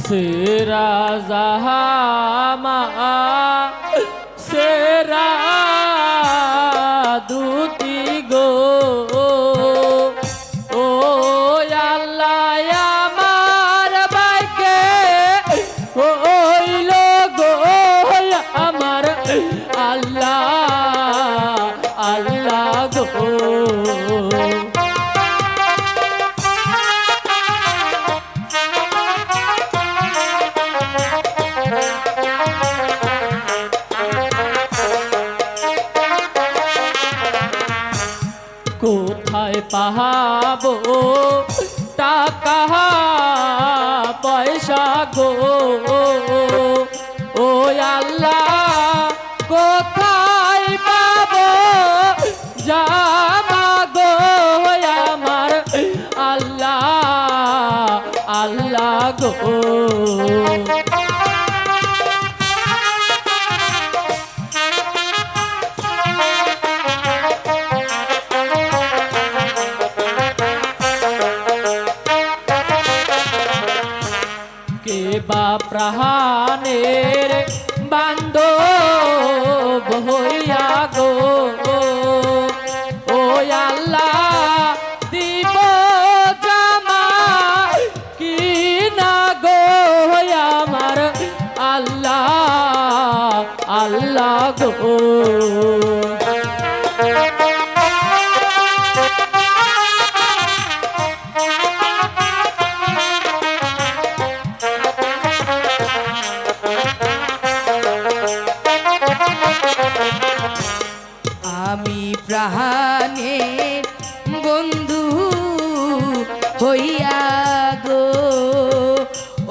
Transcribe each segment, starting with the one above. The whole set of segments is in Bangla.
সেরা জাহামা সেরা দুতি গো ও আল্লাহ আমার বাইকে হইল গো আমার আল্লাহ আল্লাহ গো কোথায় পাহাবো টাকা পয়সা গো ও আল্লাহ কোথায় পাবো জামা গো আমার আল্লাহ আল্লাহ গো বা প্রাণের বান্ধব হইয়া গো ও আল্লাহ দিব জামা কি না গো আমার আল্লাহ আল্লাহ গো আমি প্রাণের বন্ধু হইয়া গো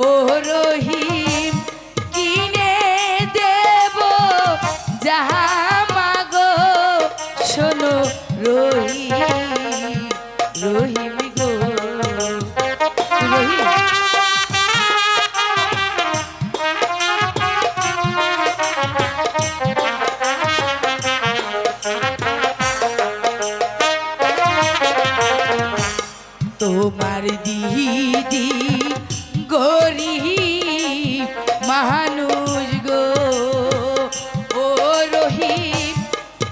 ও রহিম কিনে দেব জামা গো শোনো রহিম রহিম গো রহিম তোমার দিদি গরিব মানুষ গো ও রহিম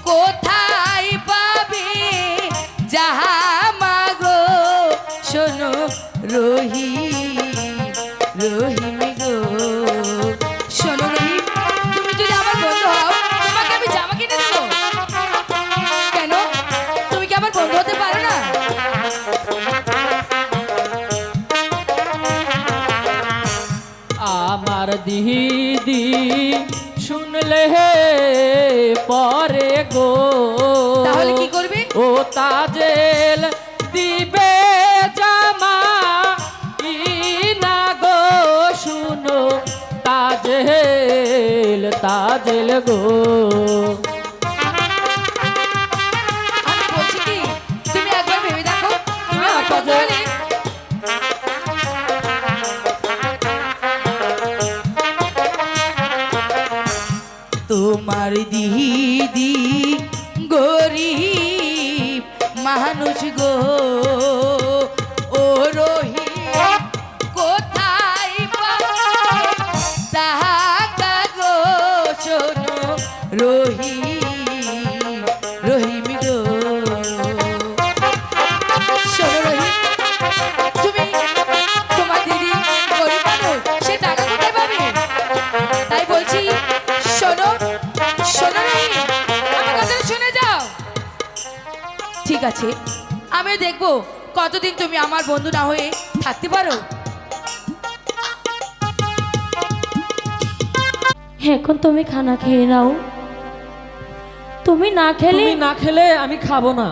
কোথায় পাবে জামা গো শোনো রহিম রহিম গো শোনো রহিম তুমি যদি আমার বন্ধু হও তোমাকে আমি জামা কিনে দেবো কেন তুমি কি আমার বন্ধু হতে পারো না আমার দিদি শুনলে পরে গো তাহলে কি করবে ও তাজেল দিবে জামা ই না গো শুনো তাজেল তাজেল গো আমি বলছি কি তুমি একবার ভেবে দেখো তুমি আমার বন্ধু হলে তোমার দিদি গরিব মানুষ গো ও রহিম কোথায় পাবে টাকা গো শোনো রহিম রহিম গো শোনো রহিম তুমি তোমার দিদি গরিব মানুষ সে টাকা কোথায় পাবে তাই বলছি শোনো শোনো রহিম আমার কথাটা শুনে যাও ঠিক আছে আমি দেখবো কতদিন তুমি আমার বন্ধু না হয়ে থাকতে পারো এখন তুমি খানা খেয়ে নাও তুমি না খেলে আমি খাবো না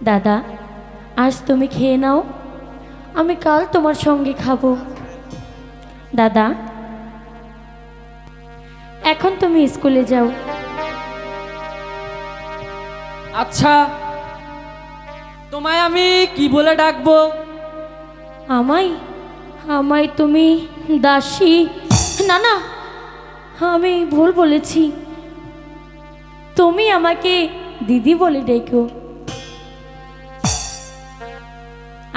দাদা আজ তুমি খেয়ে নাও আমি কাল তোমার সঙ্গে খাবো দাদা এখন তুমি স্কুলে যাও আচ্ছা তোমায় আমি কি বলে ডাকবো আমায় আমায় তুমি দাসী না না আমি ভুল বলেছি তুমি আমাকে দিদি বলে ডেকো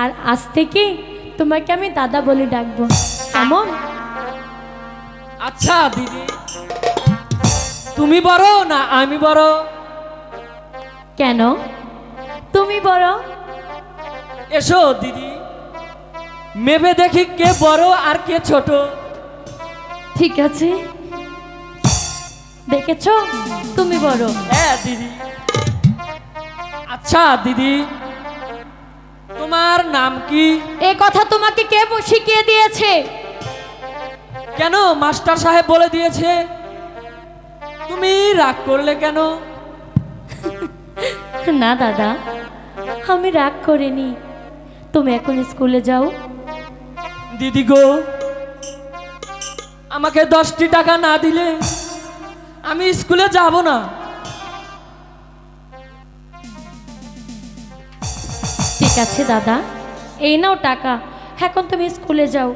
আর আজ থেকে তোমাকে আমি দাদা বলে ডাকবো, কেমন? আচ্ছা দিদি, তুমি বড় না আমি বড়? কেন তুমি বড়? এসো দিদি, মেপে দেখি কে বড় আর কে ছোট। ঠিক আছে, দেখেছো তুমি বড়। হ্যাঁ দিদি। আচ্ছা দিদি, তোমার নাম কি? এ কথা তোমাকে কে শিখিয়ে দিয়েছে? কেন মাস্টার সাহেব বলে দিয়েছে। তুমি রাগ করলে কেন? না দাদা, আমি রাগ করিনি। তুমি এখন স্কুলে যাও। দিদি গো, আমাকে 10টি টাকা না দিলে আমি স্কুলে যাব না। ঠিক আছে দাদা, এই নাও টাকা, এখন তুমি স্কুলে যাও।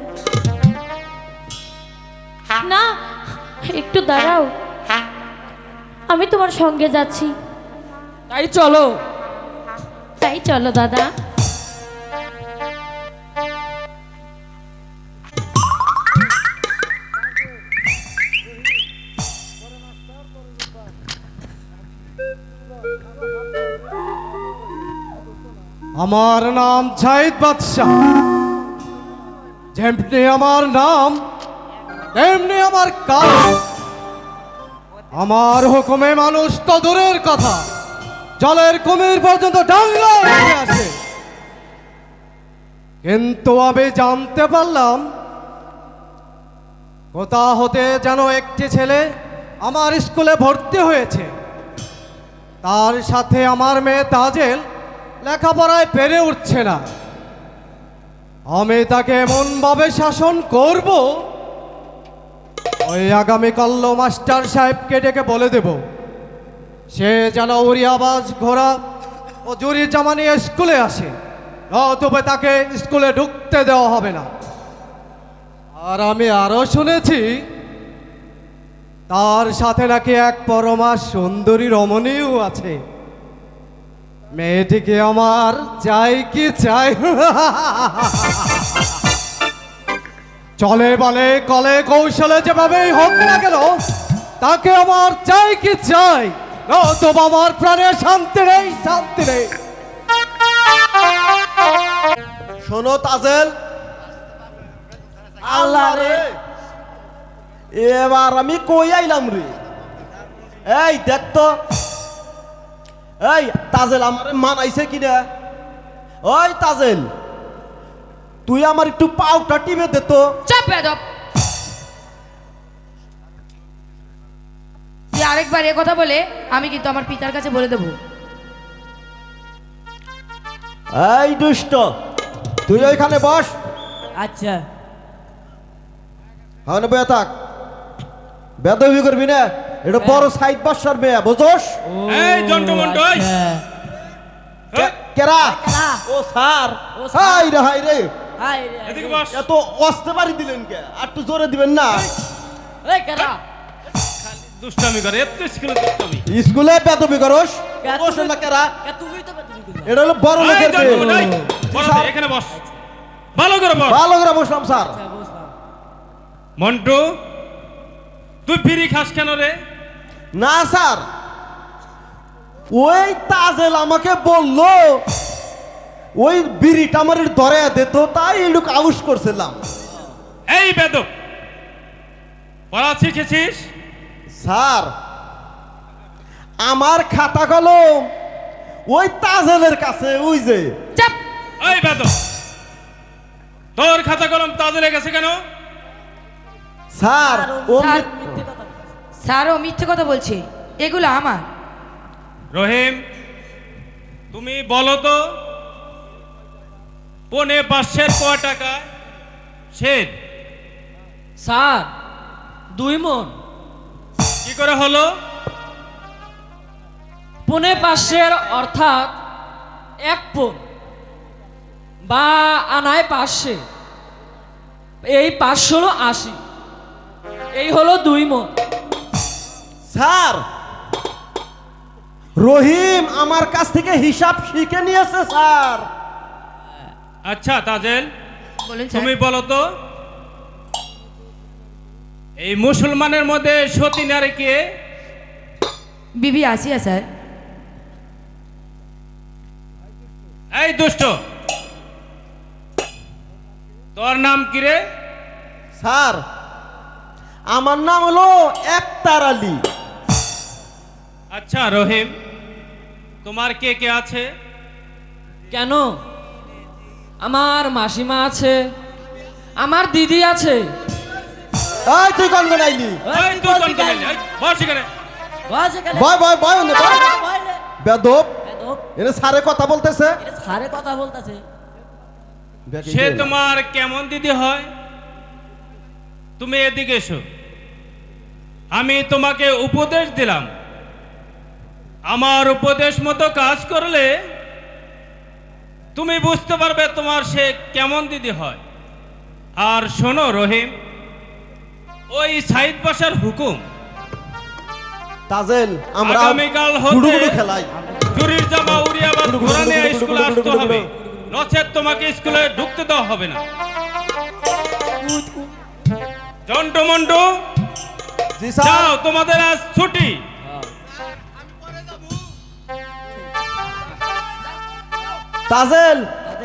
না, একটু দাঁড়াও, আমি তোমার সঙ্গে যাচ্ছি। তাই চলো। তাই চলো দাদা। আমার নাম জাহিদ বাদশাহ। যেমনি আমার নাম তেমনি আমার কাজ। আমার হুকুমে মানুষ তো দূরের কথা, জলের কুমির পর্যন্ত ডাঙ্গায় উঠে আসে। কিন্তু আমি জানতে পারলাম কোথা হতে যেন একটি ছেলে আমার স্কুলে ভর্তি হয়েছে। তার সাথে আমার মেয়ে তাজেল লেখাপড়ায় পেরে উঠছে না। আমি তাকে এমনভাবে শাসন করব, ওই আগামীকাল মাস্টার সাহেবকে ডেকে বলে দেব সে যেন উড়িয়াবাজ ঘোড়া ও জুরি জামা নিয়ে স্কুলে আসে, নতুবা তাকে স্কুলে ঢুকতে দেওয়া হবে না। আর আমি আরো শুনেছি তার সাথে নাকি এক পরমা সুন্দরী রমণীও আছে। মেয়েটিকে আমার চাই কি চাই। চলে বলে কলে কৌশলে যেভাবেই হোক না কেন তাকে আমার চাই কি চাই, নতুবা আমার প্রাণে শান্তি নেই, শান্তি নেই। শোনো তাজেল, আল্লাহ রে, এবার আমি কই আইলাম রে। এই দেখ তো, এই তাজেল আমার মানাইছে কিনা? ওই তাজেল, তুই আমার একটু পাউটা টিপে দে তো। চাপ বেদব, তুই আরেকবার এ কথা বলে আমি কিন্তু আমার পিতার কাছে বলে দেবো। এই দুষ্ট, তুই ওইখানে বস। আচ্ছা। হ্যাঁ বয়া থাক, বেদবি করবি না। এটা বড় সাইড বাসার মেয়ে, বুঝোস? এই জন্টু মন্টু, এই। কেরা? ও স্যার, হাই রে হাই রে, এদিকে বস। এত অস্তে পারি দিলেন কে? আর একটু জোরে দিবেন না। দুষ্টামি করে, এত স্কুলে দুষ্টামি। স্কুলে বেদবি করস, বস না কেরা? এটা হলো বড় এই লোকের জন্টু মন্টু, এই। মেয়ে। বড় ভাই, এখানে বস, ভালো করে বস। ভালো করে বসলাম স্যার। মন্টু, তুই বিড়ি খাস কেন রে? না স্যার, ওই তাজেল আমাকে বললো ওই বিড়িটা আমার ধরে দিত, তাই এই লোক আউশ করছিলাম। এই বেদব, পড়া শিখেছিস? স্যার, আমার খাতা কলম ওই তাজেলের কাছে, ওই যে। চাপ। এই বেদব, তোর খাতা কলম তাজেলে গেছে কেন? স্যার ও স্যার- স্যারও মিথ্যে কথা বলছে, এগুলো আমার। রহিম, তুমি বলো তো, পৌনে 500 ক টাকা শেড? স্যার, 2 মণ। কি করে হলো? পৌনে 500 অর্থাৎ 1 পণ বা আনায় 500, এই 5 হলো 80, এই হলো 2 মণ। স্যার, রহিম আমার কাছ থেকে হিসাব শিখে নিয়েছে স্যার। আচ্ছা তাজেল, বলুন স্যার তুমি বলো তো এই মুসলমানের মধ্যে সতী নারী কে? বিবি আসিয়া স্যার এই দুষ্ট, তোর নাম কি রে? স্যার আমার নাম হলো একতার আলী। আচ্ছা রহিম, তোমার কে কে আছে? কেন? আমার মাসিমা আছে, আমার দিদি আছে। এই তুই কোন কোন আইলি? এই তুই কোন কে আইলি? এই, বস এখানে। বয় বয় বয় ওনে বয়। বেদব এনে সারে কথা বলতেছে। সারে কথা বলতেছে। সে তোমার কেমন দিদি হয়? তুমি এদিকে এসো, আমি তোমাকে উপদেশ দিলাম। আমার উপদেশ মতো কাজ করলে তুমি বুঝতে পারবে তোমার সে কেমন দিদি হয়। আর শোনো রহিম, ওই সাইদ বাসার হুকুম, তাজেল আমরা আগামীকাল গুডু হতে গুডু খেলাই। চুরির জামা উড়িয়ে আবার গুডু গুডু ঘোরা নিয়ে গুডু গুডু স্কুলে গুডু আসতে গুডু হবে, গুডু। নচেৎ তোমাকে স্কুলে ঢুকতে দেওয়া হবে না। জন্টু মন্টু, জি স্যার। যাও, তোমাদের আজ ছুটি। তাজেল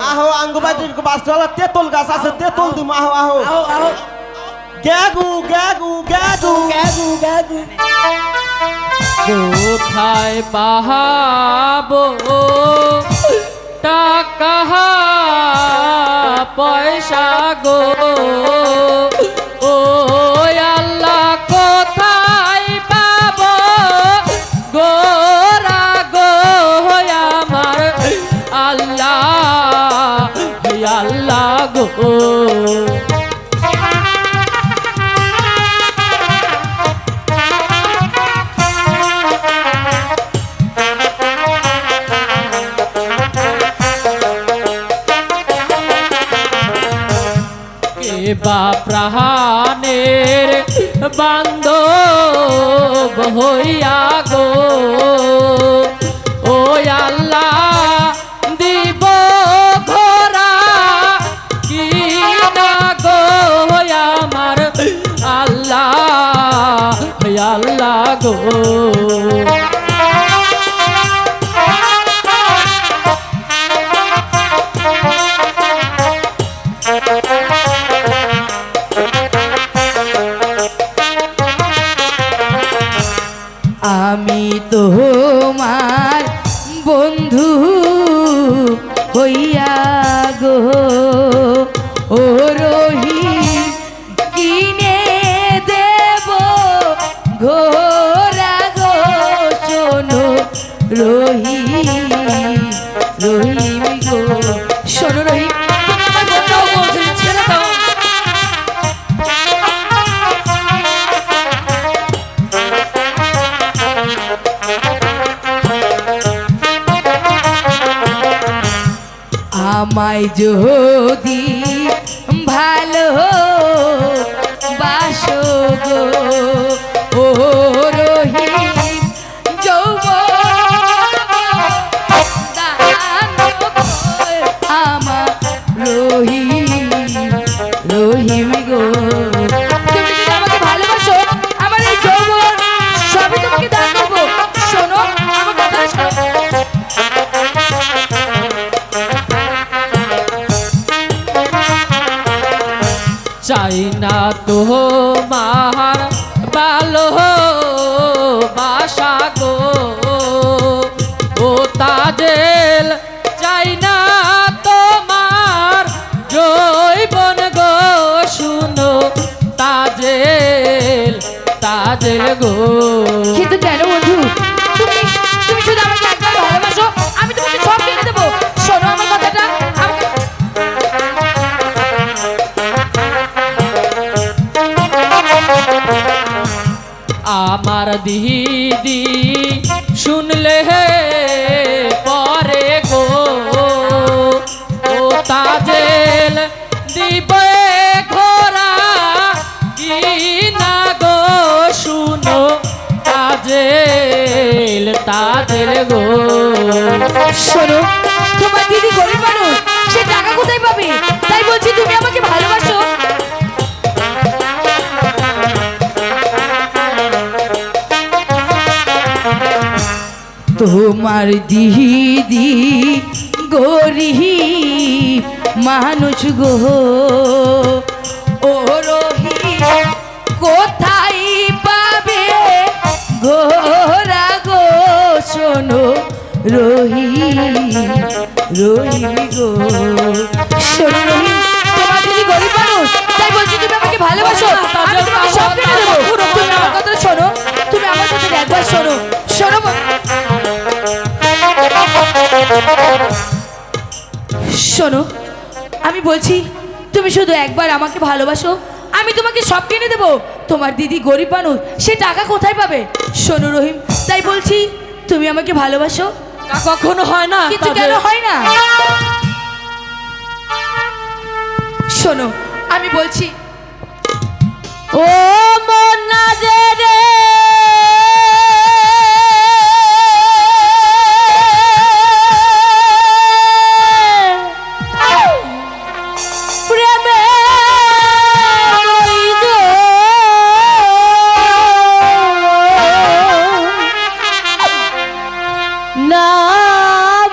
আহো আঙ্গুবাটির বাসডালা তেতুল গাছ আছে, তেতুল দিম আহো আহো। গ্যাগু গ্যাগু গ্যাগু গ্যাগু গ্যাগু। কোথায় পাহাবো টাকা পয়সা গো, ও আল্লাহ কোথায় পাবো গোরা গো আমার আল্লাহ, আল্লাহ গো। বা প্রাণের বান্ধব হইয়া গো, ও আল্লাহ দিব ঘোরা কি না গো আমার আল্লাহ, আল্লাহ গো। আমি তোমার বন্ধু হইয়া গো, ও রহিম কিনে দেব ঘোরা গো, শোনো রহিম, রহিম গো, শোনো রহিম, তুমি আমার বন্ধু বলছো, ছেড়ে দাও। আমায় যদি ভালো বাসো গো, ও রহিম যৌবন দান কর আমার রহিম, রহিম গো। তুমি যদি আমাকে ভালোবাসো, আমার এই যৌবন সবই তোমাকে দান করবো। শোনো আমার কথা শোনো। চাই না তোমার ভালো বাসা গো, ও তাজেল চাই না তোমার জৈবন গো, শুনো তাজেল, তাজেল গো। কিন্তু কেন বন্ধু, তুমি তুমি শুধু আমাকে একবার ভালোবাসো, আমি তোমাকে সব কিনে দেবো। শোনো আমার কথাটা, আমাকে আমার দিদি শুনলে পরে গো, ও তাজেল দিবে ঘোরা কি না গো, শুনো তাজেল, তাজেল গো। শোনো, তোমার দিদি গরিব মানুষ, সে টাকা কোথায় পাবে? তাই বলছি তুমি আমাকে তোমার দিদি গরিব মানুষ গো ও রহিম কোথায় পাবে ঘোরা গো শোনো রহিম রহিম গো শোনো রহিম তোমার দিদি গরিব মানুষ তাই বলছি তুমি আমাকে ভালোবাসো আমি তোমাকে সব কিনে দেবো তুমি আমার কথা শোনো তুমি আমার কথা একবার শোনো শোনো শোনো আমি বলছি তুমি শুধু একবার আমাকে ভালোবাসো আমি তোমাকে সব কিনে দেবো তোমার দিদি গরিব মানুষ সে টাকা কোথায় পাবে শোনো রহিম তাই বলছি তুমি আমাকে ভালোবাসো তা কখনো হয় না কিন্তু তাদের। কেন হয় না শোনো আমি বলছি ও মন না যে রে প্রেমে না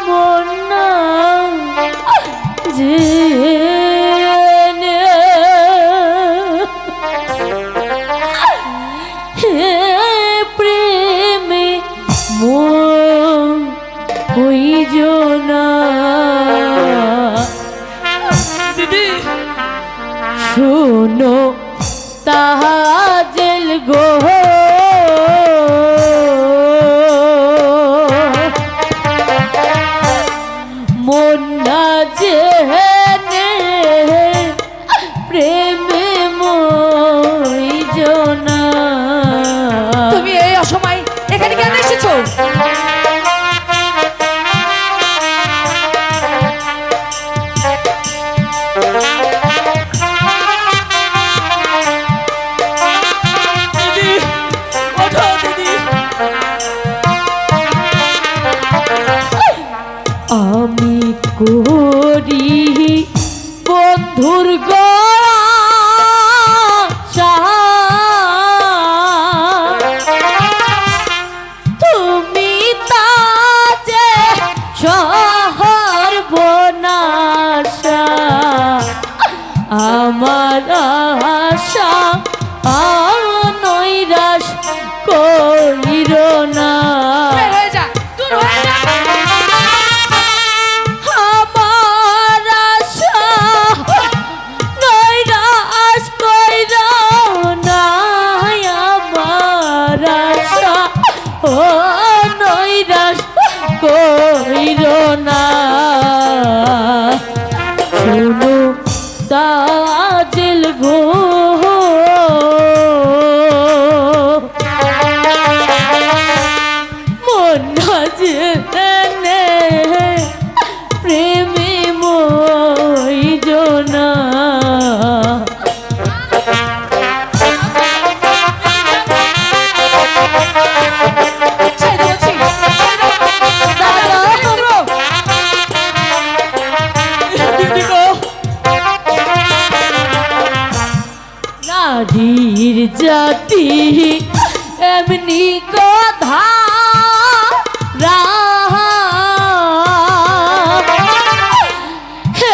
মন না যে হে প্রেমে মন হইজ না দিদি শোনো তাহাজেল গো মন না জেনে প্রেমে মইজ না তুমি এই অসময় এখানে কেন এসেছো দিদি ওঠো দিদি আমি করি বন্ধুর গড়া তুমি তাজে শহর বনাশা আমার আশা নৈরাশ কইর না বের হয়ে যা দূর হয়ে যা আমার আশা নৈরাশ কইর না আমার আশা ও নৈরাশ কইর না শুনো তাজেল গো মন জেনে প্রেমে মইজ না ছেড়ে দিচ্ছি দিদি গো নারীর জাতি এমনি কথা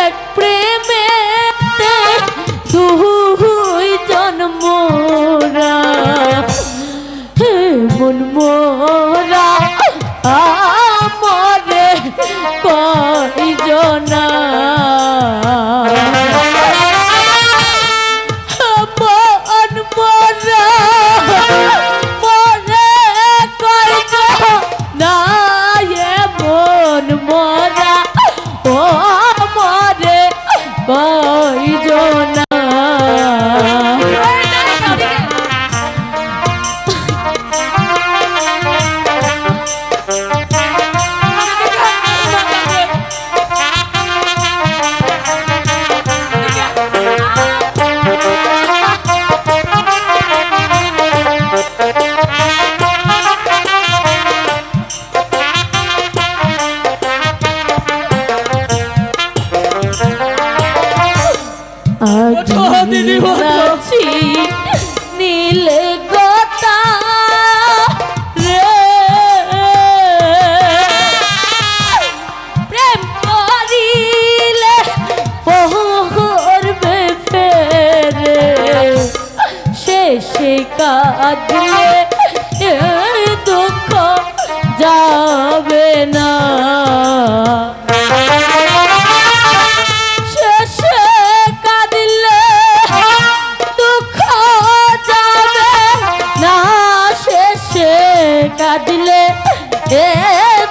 এক প্রেমেতে দুই জন্মরা মন মোরা আমরে কয়জনা মন মোরা মরে কয়জনা মন মোরা ও মরে কয়জনা ওঠো দিদি, ওঠো। আছি নীলে গোতা রে শেষে কাঁদলে এর দুঃখ যাবে না। শেষে কাঁদলে দুঃখ যাবে না, শেষে কাঁদলে এ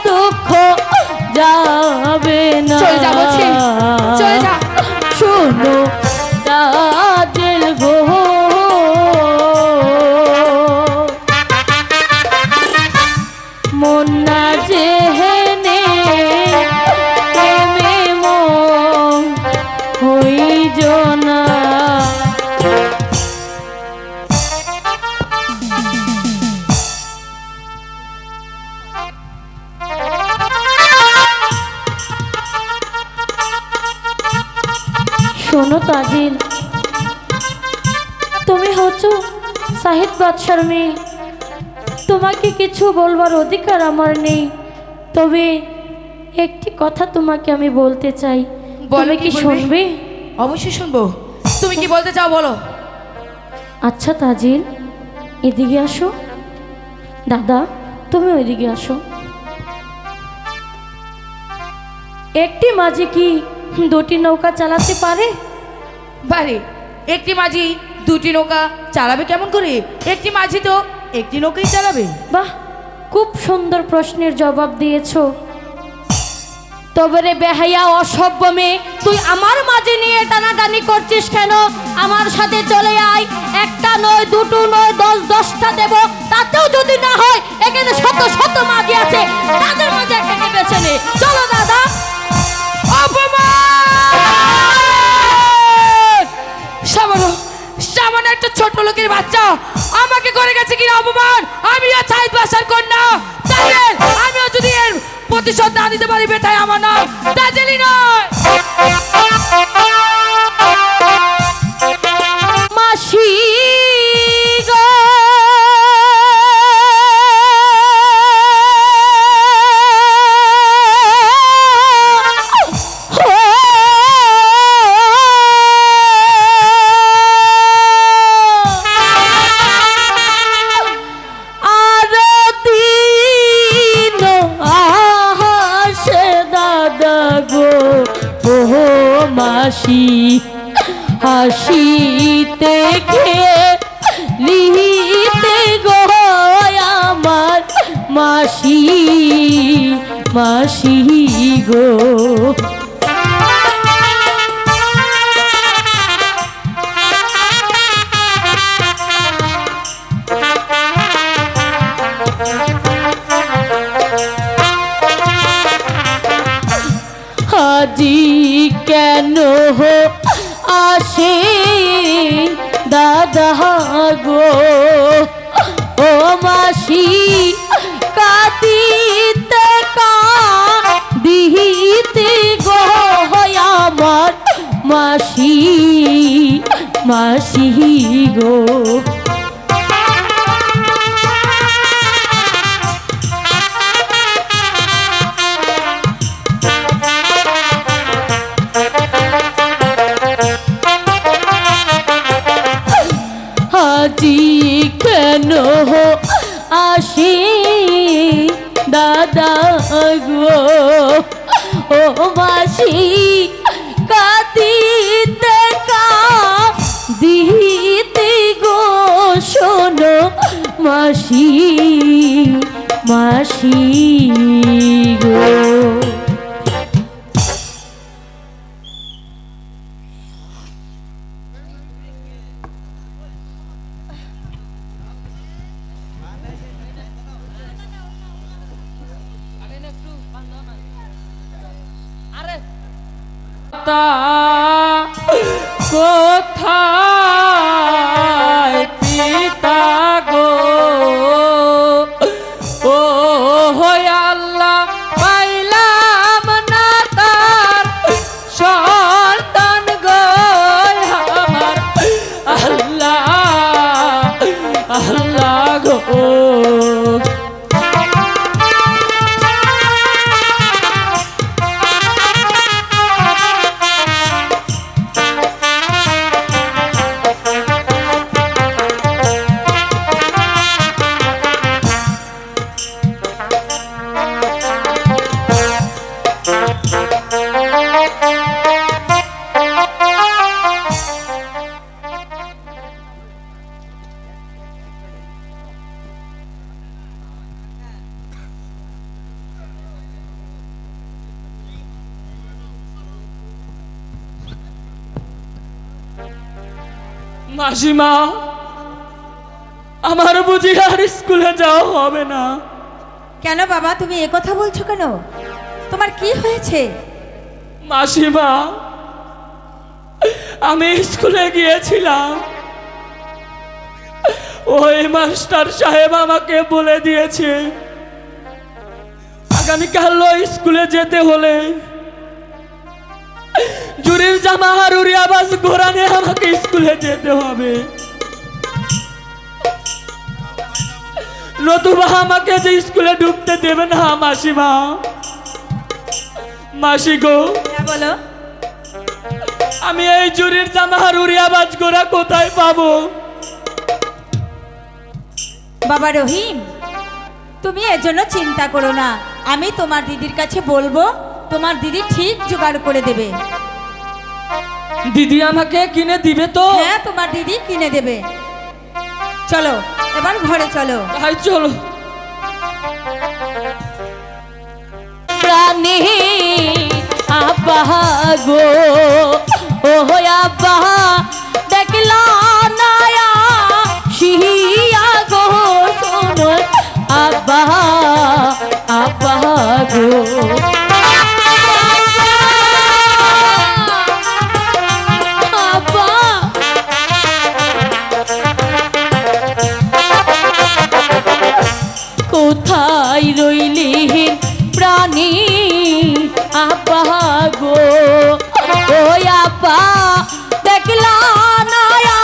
দুঃখ যাবে না। চলে যা বলছি, চলে যা। শোনো তাজেল গো, মন না যেহেনে প্রেমে মন হইজ না। শোনো তাজিল, তুমি হচ্ছ সাহিদ বাদশার মেয়ে, তোমাকে কিছু বলবার অধিকার আমার নেই। তবে একটি কথা তোমাকে আমি বলতে চাই, বলো, তুমি কি কি বলবে? শুনবে? অবশ্যই শুনবো। তুমি কি বলতে চাও বলো। আচ্ছা তাজিল, এদিকে আসো। দাদা, তুমি ওইদিকে আসো। একটি মাঝি কি দুটি নৌকা চালাতে পারে? বারে, একটি মাঝি দুটি নৌকা চালাবে কেমন করে? একটি মাঝি তো একটি নৌকাই চালাবে। বাহ, খুব সুন্দর প্রশ্নের জবাব দিয়েছো। তবে রে বেহাইয়া অসভ্য মেয়ে, তুই আমার মাঝে নিয়ে টানাটানি করছিস কেন? আমার সাথে চলে আয়। একটা নয়, দুটো নয়, 10-10টা দেব, তাতেও যদি না হয় এখানে শত শত মাঝি আছে, তাদের মাঝে একটাকে বেছে নে। চলো দাদা। সামান্য সামান্য একটা ছোট লোকের বাচ্চা আমাকে করে গেছে কিনা অপমান। আমিও সাহিদ বাদশার কন্যা তাজেল, আমিও যদি এর প্রতিশোধ না দিতে পারি বেটাই আমার নাম তাজেলই নয়। মাসি গো, হাসি হাসিতে খেলিতে গো আমার মাসি মাসি গো। আজি কেন আসে দাদা গো ও মাসি কাঁদিতে কাঁদিতে গো আমার মাসি মাসি গো। আজি কেন আসি দাদা গো ও মাসি কাঁদিতে কাঁদিতে গো শোনো মাসি মাসি গো। কোথায় পিতা গো ও আল্লাহ পাইলাম না তার সন্তান গো আমার আল্লাহ আল্লাহ গো। মাসিমা, আমার বুঝি আর স্কুলে যাওয়া হবে না। কেন বাবা, তুমি কথা বলছো কেন? তোমার কি হয়েছে? মাসিমা, আমি স্কুলে গিয়েছিলাম, ওই মাস্টার সাহেব আমাকে বলে দিয়েছে আগামীকাল স্কুলে যেতে হলে জুরির জামা আর উড়িয়া বাস ঘোড়া নিয়ে আমাকে স্কুলে যেতে হবে, নতুবা আমাকে যে স্কুলে ঢুকতে দেবে না। মাসিমা, মাসি গো, হ্যাঁ বলো। আমি এই জুরির জামা আর উড়িয়া বাস ঘোড়া কোথায় পাবো? বাবা রহিম, তুমি এর জন্য চিন্তা করো না, আমি তোমার দিদির কাছে বলবো, তোমার দিদি ঠিক জোগাড় করে দেবে। দিদি আমাকে কিনে দিবে তো? হ্যাঁ, তোমার দিদি কিনে দেবে। চলো এবার ঘরে চলো। তাই চলো। প্রাণী আব্বা গো, ও আব্বা দেখলা নায়া শিয়া গো, শোনো আব্বা, আব্বা গো। আব্বা, কোথায় রইলি প্রাণী আব্বা গো, ও আব্বা দেখলা নায়া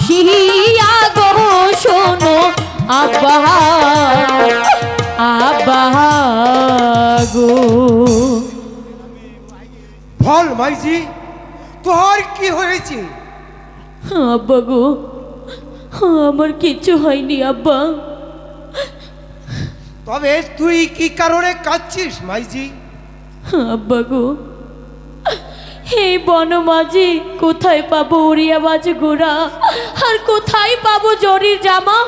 শিয়া গো, শোনো আব্বা, আব্বা গো। বল মাইজি, তোর কি হয়েছে? আব্বা গো, আমার কিচ্ছু হয়নি আব্বা। তবে তুই কি কারণে কাঁদছিস মাইজি? আব্বা গো, এই বনমাঝি কোথায় পাবো উড়িয়া বাজ গোড়া, আর কোথায় পাবো জরির জামা?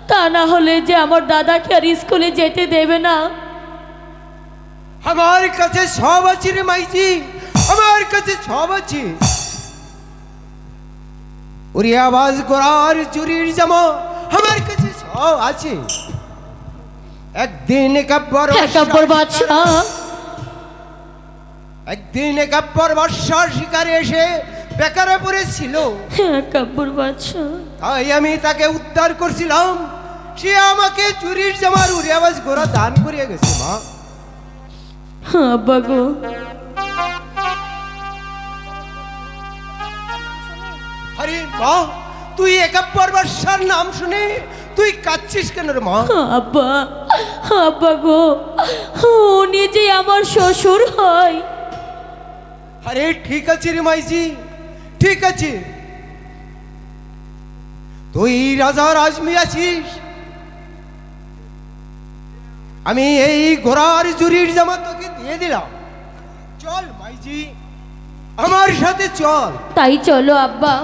তা না হলে যে আমার দাদাকে আর স্কুলে যেতে দেবে না। আমার কাছে সব আছে রে মাইজি, আমার কাছে সব আছে। উড়িয়া বাজ গোড়ার চুরির জামা আমার কাছে সব আছে। একদিন একাব্বর বাদশাহ, একদিন একাব্বর বর্ষার শিকারে এসে বেকারে পড়েছিল, কাব্বর বাদশাহ, তাই আমি তাকে উদ্ধার করছিলাম। সে আমাকে চুরির জামার উড়িয়া বাজ গোড়া দান করিয়ে গেছে মা। আব্বা গো, আরে মা, তুই একাব্বর বর্ষার নাম শুনে তুই কাঁদছিস কেন রে মা? আব্বা, আব্বা গো, উনি যে আমার শ্বশুর হয়। আরে ঠিক আছে রে মাইজি, ঠিক আছে। তুই রাজা রাজমি আছিস, আমি এই ঘোড়ার জুরির জামা তোকে দিয়ে দিলাম। চল মাইজি, আমার সাথে চল। তাই চলো আব্বা,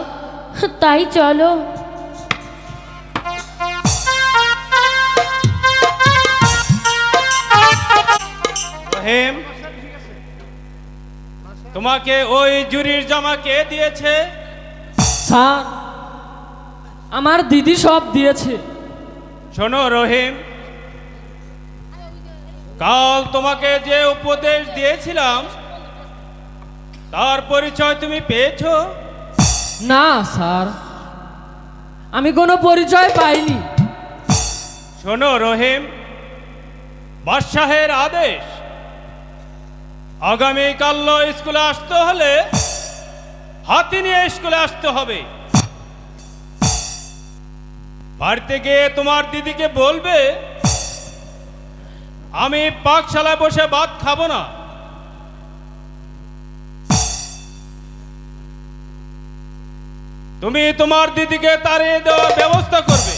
তাই চলো। রহিম, তোমাকে ওই জুরির জামা কে দিয়েছে? স্যার, আমার দিদি সব দিয়েছে। শোনো রহিম, কাল তোমাকে যে উপদেশ দিয়েছিলাম তার পরিচয় তুমি পেয়েছো? না স্যার, আমি কোনো পরিচয় পাইনি। শোনো রহিম, বাদশাহের আদেশ, আগামীকাল স্কুলে আসতে হলে হাতি নিয়ে স্কুলে আসতে হবে। বাড়িতে গিয়ে তোমার দিদিকে বলবে আমি পাকশালায় বসে ভাত খাবো না। তুমি তোমার দিদিকে তাড়িয়ে দেওয়ার ব্যবস্থা করবে,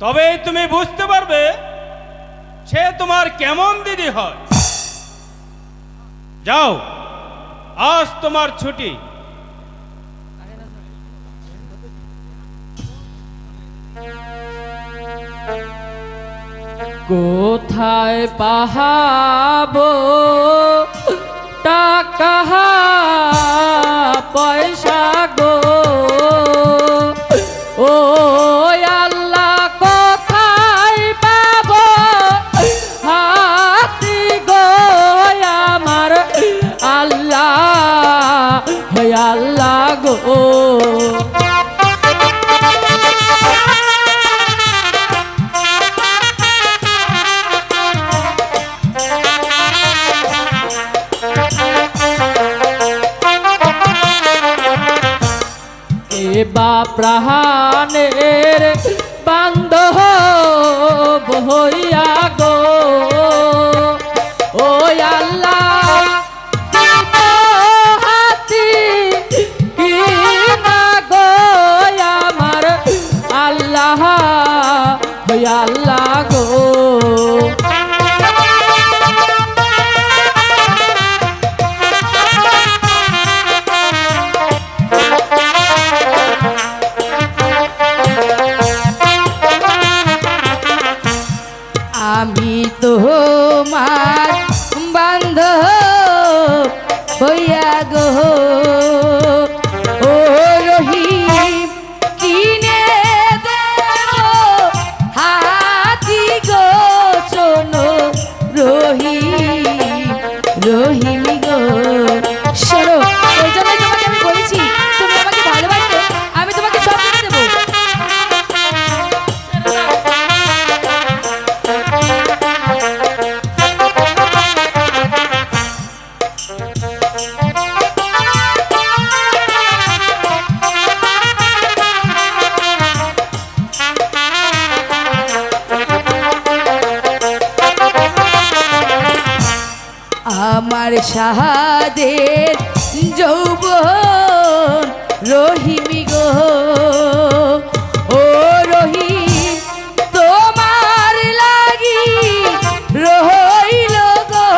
তবেই তুমি বুঝতে পারবে সে তোমার কেমন দিদি হয়। যাও, আজ তোমার ছুটি। কোথায় পাহাবো টাকা পয়সা? আল্লাহ গো ও আল্লাহ কোথায় পাবো হাতি গো আমার আল্লাহ হয় আল্লাহ গো বা প্রাণের বান্ধব হইয়া গো ও আল্লাহ দিব হাতি কি না গো আমার আল্লাহ হই আল্লাহ গো আমি তোমার বান্ধব হইয়া গো ও রহিম কিনে দেব হাতি গো শোনো রহিম রহিম গো শোনো ওই জন্যই তোমাকে আমি বলেছি তুমি আমাকে ভালোবাসো আমি তোমাকে সব কিনে দেবো আমার শাহাদের যৌবন রহিমি গো ও রহিম তোমার লাগি রহিল গো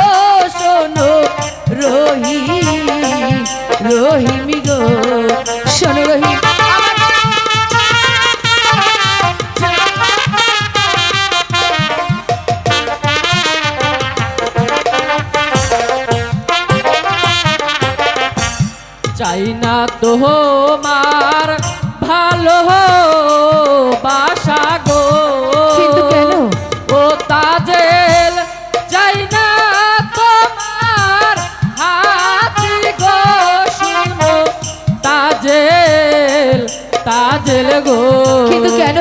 শোনো রহিম রহিমি গো শোনো রহিম চাই না তোমার ভালো বাসা গো কিন্তু কেন? ও তাজেল চাই না তোমার হাতি গো শুনো তাজেল তাজেল গো কিন্তু কেন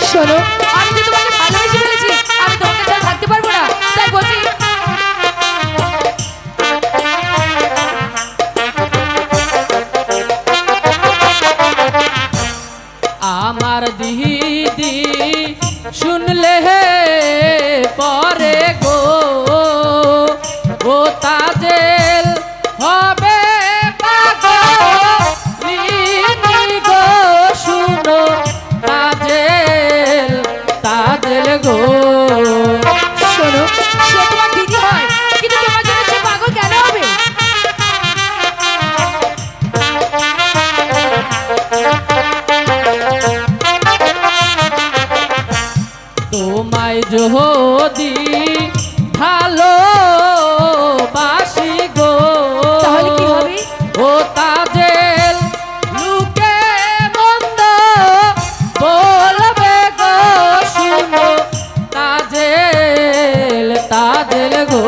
শোনো আমি যে তোমাকে ভালোবেসে ফেলেছি আমি তোমাকে ছাড়া থাকতে পারবো না তাই বলছি আমার দিদি শুনলে পরে গো ও তাজেল হবে পাগলিনী গো শুনো তাজেল তাজেল গো শোনো সে তোমার দিদি হয় কিন্তু তোমার জন্য সে পাগল কেন হবে তোমায় যদি ভালো বাসি গো তাহলে কি হবে ও তাজেল লুকে মন্দ বলবে গো শুনো তাজেল তাজেল গো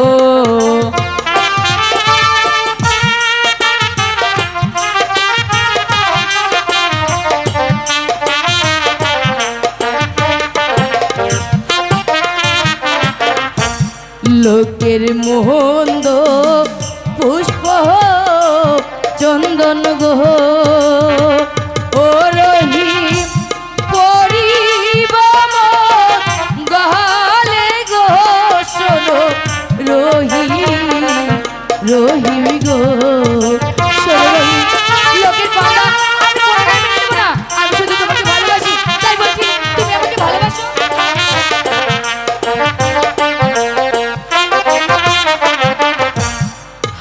লোকের মন্দ পুষ্প চন্দন গো ও রহিম পরিব গহলে গো শোনো রহিম রহিম গো শোনো রহিম লোকের কথা আমি কোনোটাই মেনে নেব না আমি শুধু তোমাকে ভালোবাসি তাই বলছি তুমি আমাকে ভালোবাসো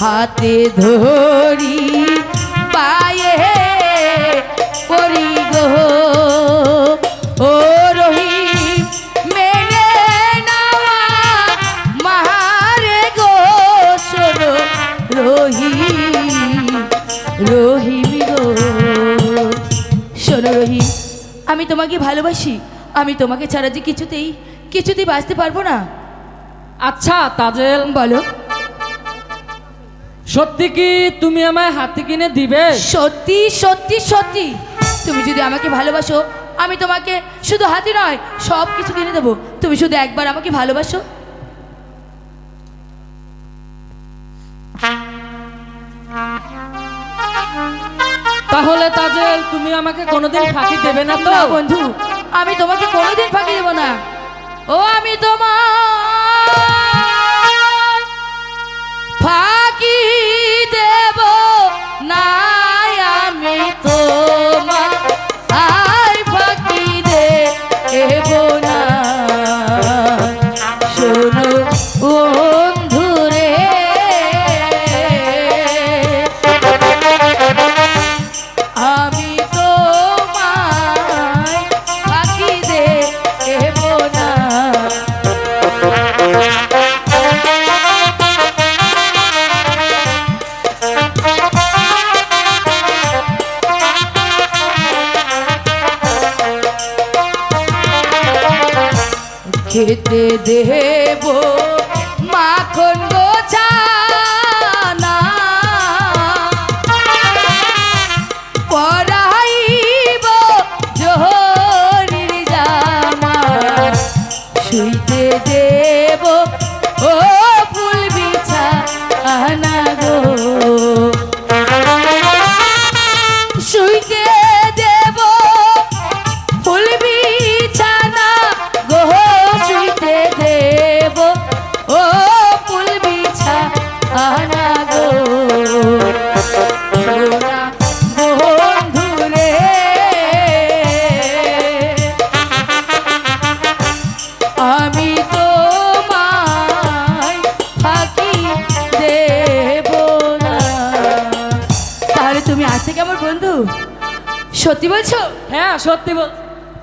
হাতে ধরি পায়ে পরি গো ও রহিম মেনে নেওয়া মারে গো শোনো রহিম রহিম গো শোনো রহিম, আমি তোমাকে ভালোবাসি। আমি তোমাকে ছাড়া যে কিছুতেই বাঁচতে পারবো না। আচ্ছা তাজেল, বলো। সত্যি কি তুমি আমায় হাতে কিনে দিবে? সত্যি সত্যি সত্যি, তুমি যদি আমাকে ভালোবাসো, আমি তোমাকে শুধু হাতে নয় সব কিছু কিনে দেবো। তুমি শুধু একবার আমাকে ভালোবাসো। তাহলে তাজেল, তুমি আমাকে কোনোদিন ফাঁকি দেবে না তো? না বন্ধু, আমি তোমাকে কোনোদিন ফাঁকি দেবো না। ও আমি তোমার ফাঁকি দেব না, আমি তোমার ফাঁকি দেব না। শোনো বন্ধুরে, আমি তোমায় ফাঁকি দেব না। খেতে দেব মাখন গোছানা, পরাইব জহরির জামা, শুইতে দেব ও ফুল বিছানা গো, শুইতে দেব ফুল বিছানা গো, শুইতে দেব ও ফুল বিছানা গো। সোনা বন্ধুরে, আমি তোমায় ফাঁকি দেব না। তাহলে তুমি আজ থেকে আমার বন্ধু? সত্যি বলছো? হ্যাঁ সত্যি বল।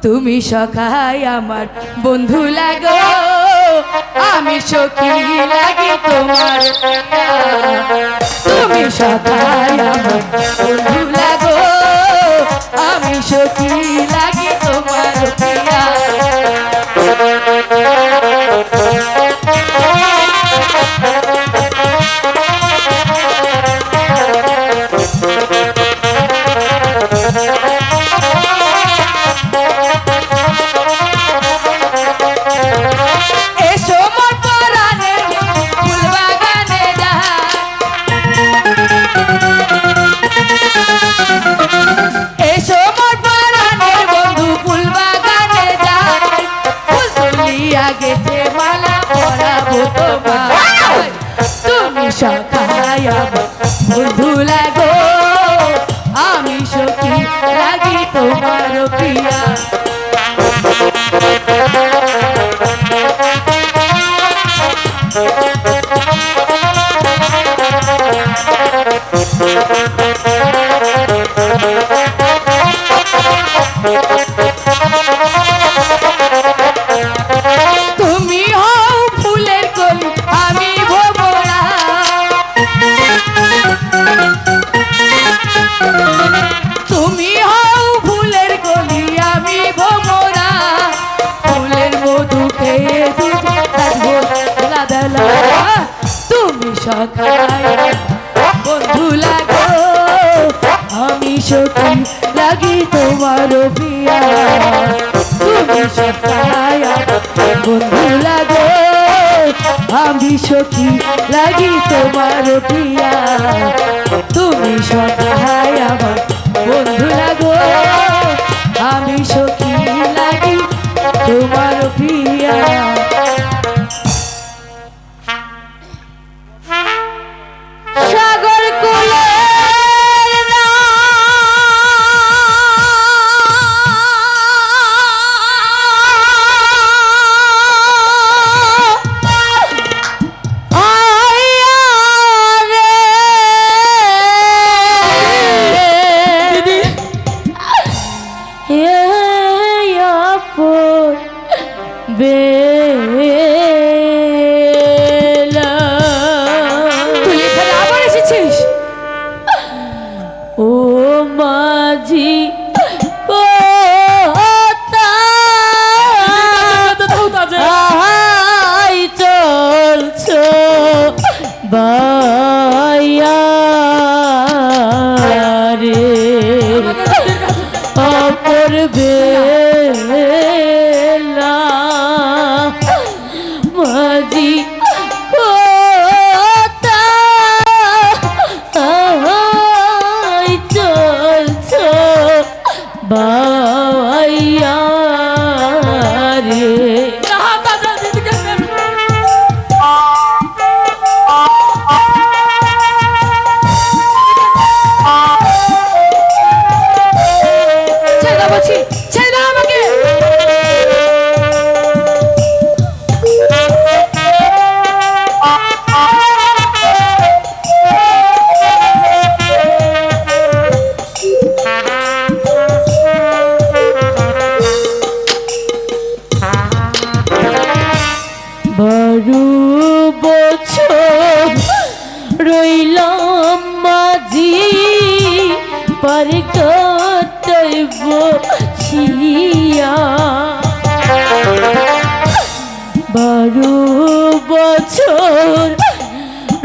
তুমি সখাই আমার বন্ধু লাগো, আমি সখী লাগি তোমার। তুমি সখাই আমার বন্ধু লাগো, আমি সখী লাগি তোমার প্রিয়া। এসো মোর পরাণের ফুল বাগানে যাই, এসো মোর পরাণের বন্ধু ফুল বাগানে যাই, ফুল তুলিয়া গেছে মালা পরাবো তোমায়। তুমি সখাই আমার বন্ধু লাগো, আমি সখী লাগি তোমার প্রিয়া। তুমি হও ফুলের কলি, আমি ভোমরা, তুমি হও ফুলের কলি, আমি ভোমরা, ফুলের মধু খেয়ে থাকবো লাদালা। তুমি সখাই বন্ধু লাগো, আমি সখী লাগি তোমার প্রিয়া। তুমি সখাই বন্ধু লাগো, আমি সখী লাগি তোমার প্রিয়া। তুমি সখাই আমার বন্ধু লাগো, আমি সখী লাগি তোমার প্রিয়া। সাগর কুলের না আয়া রে দিদি, হে আপন বেলা। তুই এখানে আবার এসেছিস? ও মাঝি ও বেলা মাঝি কোথায় চলছ বাইয়া রে ছেড়ে দাও বলছি, ছেড়ে দাও আমাকে। বারো বছর রইলাম মাঝি পার কাটাইব ছিয়া 12 বছর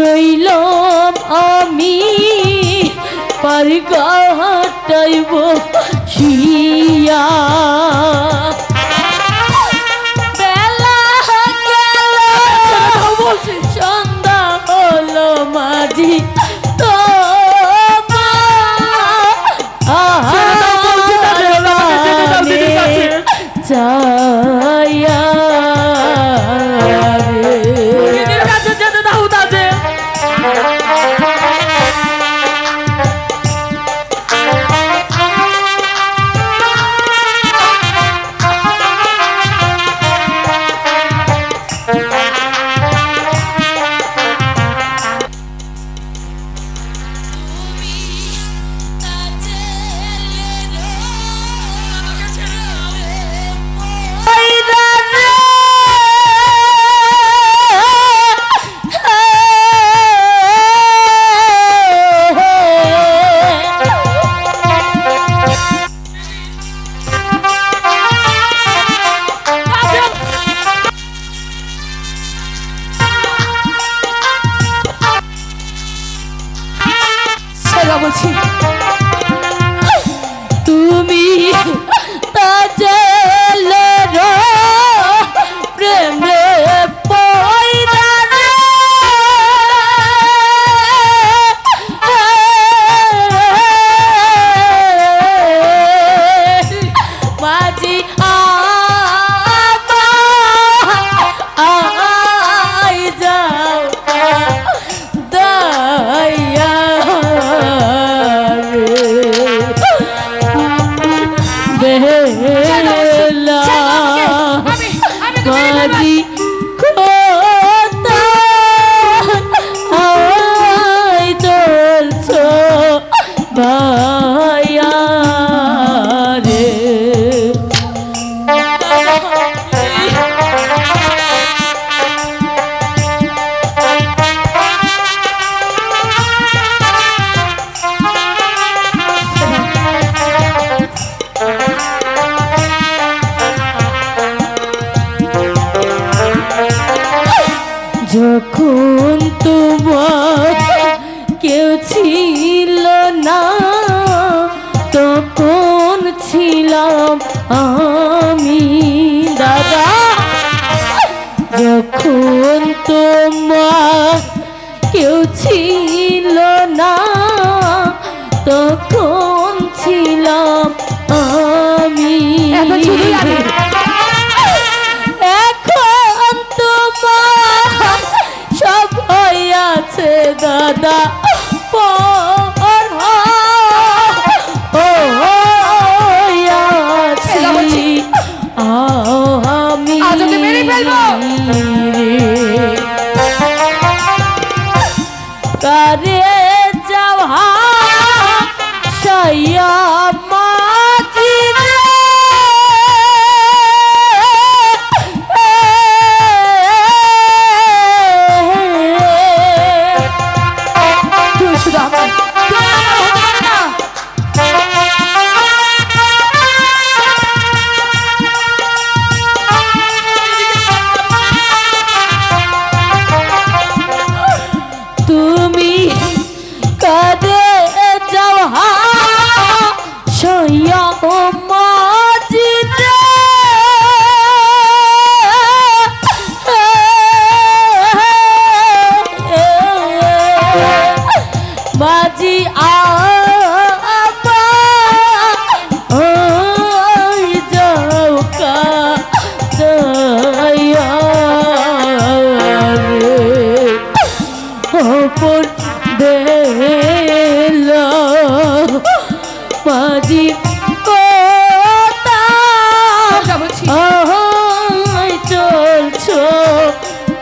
রইলাম আমি পার কাটাইব ছিয়া বেলা গেল সন্ধ্যা হলো মাঝি চায়া ছেড়ে দাও বলছি। তুমি তাজেলের প্রেমে পয়রা রে মাঝি আই যাও দয়া বেলা মাঝি কোথায় চলছ ভাইয়া রে যখন তোমার কেউ ছিল না তখন ছিলাম আমি দাদা যখন তোমার কেউ ছিল না তখন ছিলাম আমি এত ঝুলি লাগে। এখন তোমার সব হইয়াছে দাদা পর হইয়াছি আমি আজ ওকে মেরে ফেলবো। কারে যাওয়া সাইয়া মাঝি রে তুই শুধু আমার, তুই আমার হতে পারে না। তুমি কাঁদে যাও সইয়া মাঝি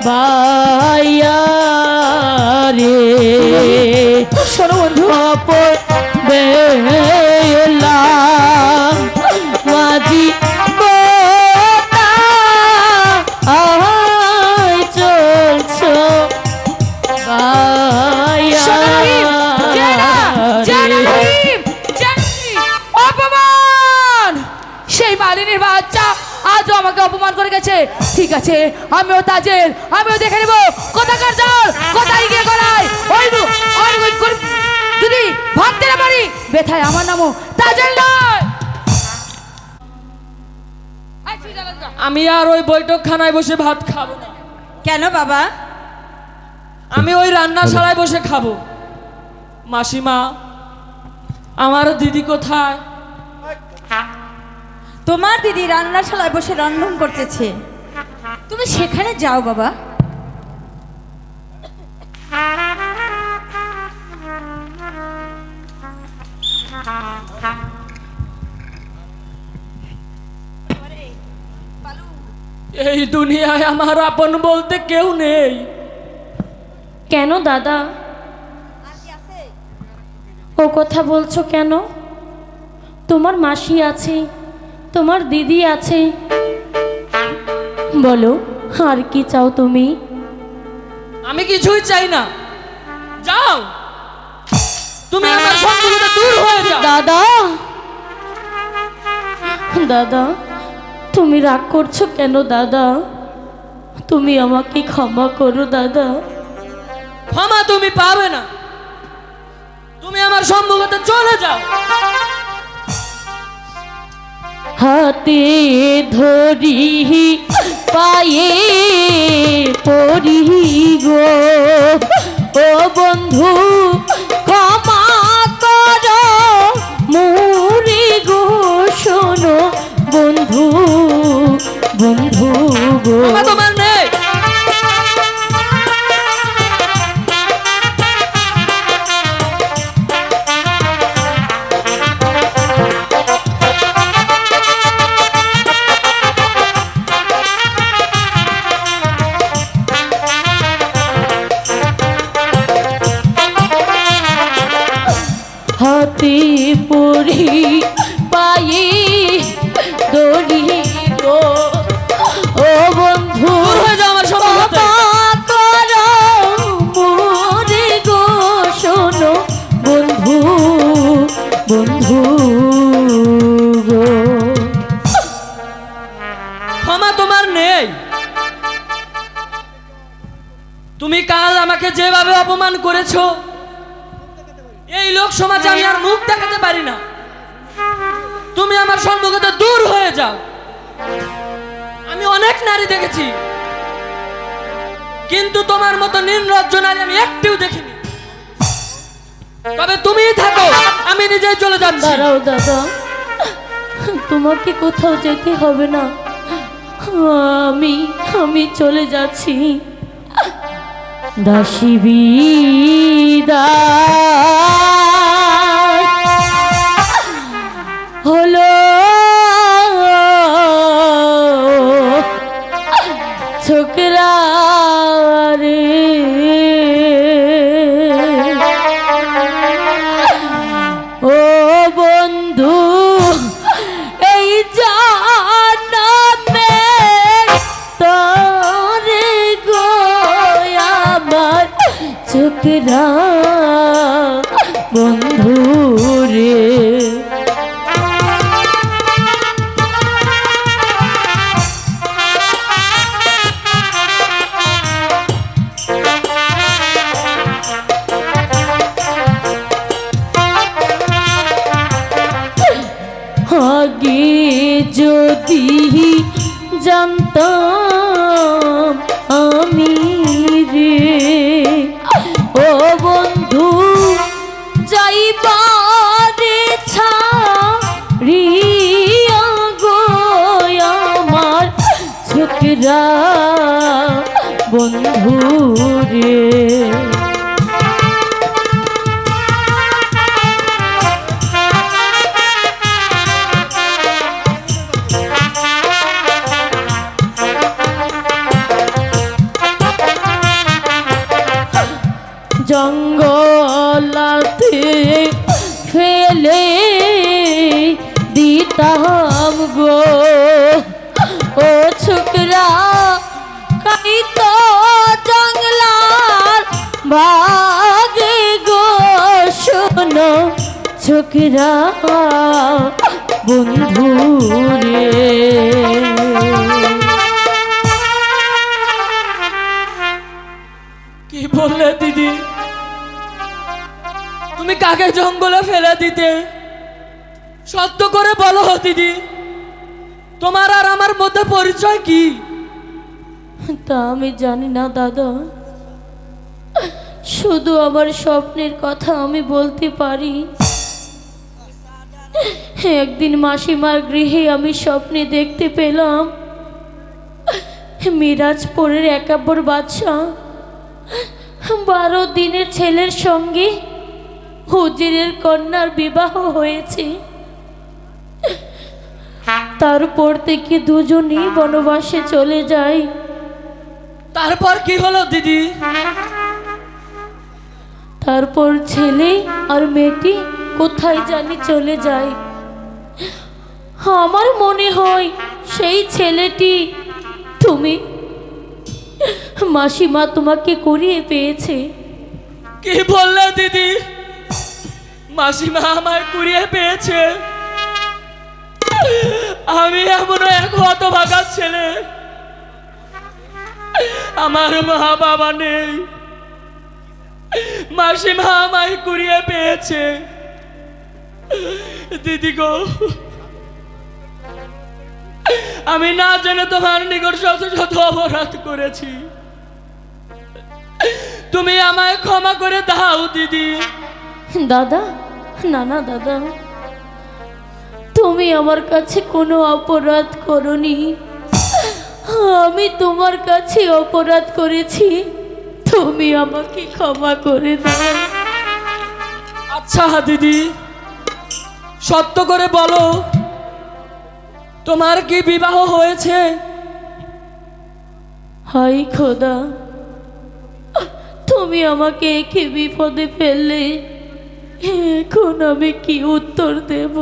ভাইয়া রে শোনো বন্ধু, বেলা মাঝি গোটা চলছো শোনো রহিম, জানো রহিম, অপমান! সেই মালিনীর বাচ্চা আজও আমাকে অপমান করে গেছে। ঠিক আছে, আমিও তাজেল, আমিও দেখে নেবো কোথাকার জল কোথায় গিয়ে গড়ায়। যদি ভাবতে না পারি বেথায় আমার নামও তাজেল নয়। আমি আর ওই বৈঠকখানায় বসে ভাত খাবো না। কেন বাবা? আমি ওই রান্নাশালায় বসে খাবো। মাসিমা, আমার দিদি কোথায়? তোমার দিদি রান্নাশালায় বসে রন্ধন করতেছে, তুমি সেখানে যাও বাবা। এই দুনিয়ায় আমার আপন বলতে কেউ নেই। কেন দাদা ও কথা বলছো কেন? তোমার মাসি আছে, তোমার দিদি আছে, বলো আর কি চাও তুমি? আমি কিছুই চাই না, যাও তুমি আমার সম্পর্ক থেকে দূর হয়ে যাও। দাদা, দাদা তুমি রাগ করছো কেন? দাদা তুমি আমাকে ক্ষমা করো দাদা। ক্ষমা তুমি পাবে না, তুমি আমার সম্পর্ক থেকে চলে যাও। হাতে ধরি পায়ে পড়ি গো, ও বন্ধু ক্ষমা করো মুরি গো, শোনো বন্ধু, বন্ধু গো। ক্ষমা তোমার নেই। হাতে পড়ি পায়ে দড়ি গো, ও বন্ধু দূর হয়ে যাও আমার সম্পর্ক থেকে। করো মোরে গো, শোনো বন্ধু, বন্ধু গো। ক্ষমা তোমার নেই। তুমি কাল আমাকে যেভাবে অপমান করেছো, এই লোক সমাজে আমি আর মুখ দেখাতে পারি না। তুমি আমার সম্মুখ থেকে দূর হয়ে যাও। আমি অনেক নারী দেখেছি, কিন্তু তোমার মতো নির্লজ্জ নারী আমি একটিও দেখিনি। তবে তুমিই থাকো, আমি নিজেই চলে যাচ্ছি। দাঁড়াও দাদা, তোমাকে কোথাও যেতে হবে না, আমি আমি চলে যাচ্ছি। দাসী বিদায় হলো ছোকরা রে, ও বন্ধু এই জানামে তোরে গো আমার ছোকরা বন্ধু রে। আগে যদি জানতাম আমি রে, ও বন্ধু যাইবারে ছাড়িয়া গো আমার ছোকরা বন্ধু রে। যেতাম গো ও ছোকরা কাই তো জঙ্গলার ভাগে গো শোনো ছোকরা বন্ধু রে। কি বললে দিদি? তুমি কাকে জঙ্গলে ফেলে দিতে? সত্য করে বলো দিদি, তোমার আর আমার মধ্যে পরিচয় কি? তা আমি জানি না দাদা, শুধু আমার স্বপ্নের কথা আমি বলতে পারি। একদিন মাসিমার গৃহে আমি স্বপ্নে দেখতে পেলাম মিরাজপুরের একাব্বর বাদশাহ 12 দিনের ছেলের সঙ্গে হুজিরের কন্যার বিবাহ হয়েছে। তারপর থেকে দুজনেই বনবাসে চলে যায়। তারপর কি হলো দিদি? তারপর ছেলে আর মেয়েটি কোথায় জানি চলে যায়। আমার মনে হয় সেই ছেলেটি তুমি, মাসিমা তোমাকে কুড়িয়ে পেয়েছে। কি বললে দিদি? মাসিমা আমায় কুড়িয়ে পেয়েছে? আমি এমনও এক হতভাগা ছেলে, আমার মা বাবা নেই, মাসিমা আমায় কুড়িয়ে পেয়েছে। দিদি গো, আমি না জেনে তোমার নিকট শত শত অপরাধ করেছি, তুমি আমায় ক্ষমা করে দাও দিদি। দাদা, না না দাদা, তুমি আমার কাছে কোনো অপরাধ করনি, আমি তোমার কাছে অপরাধ করেছি, তুমি আমাকে ক্ষমা করে দাও। আচ্ছা দিদি, সত্য করে বলো, তোমার কি বিবাহ হয়েছে? হাই খোদা, তুমি আমাকে কি বিপদে ফেললে, এখন আমি কি উত্তর দেব?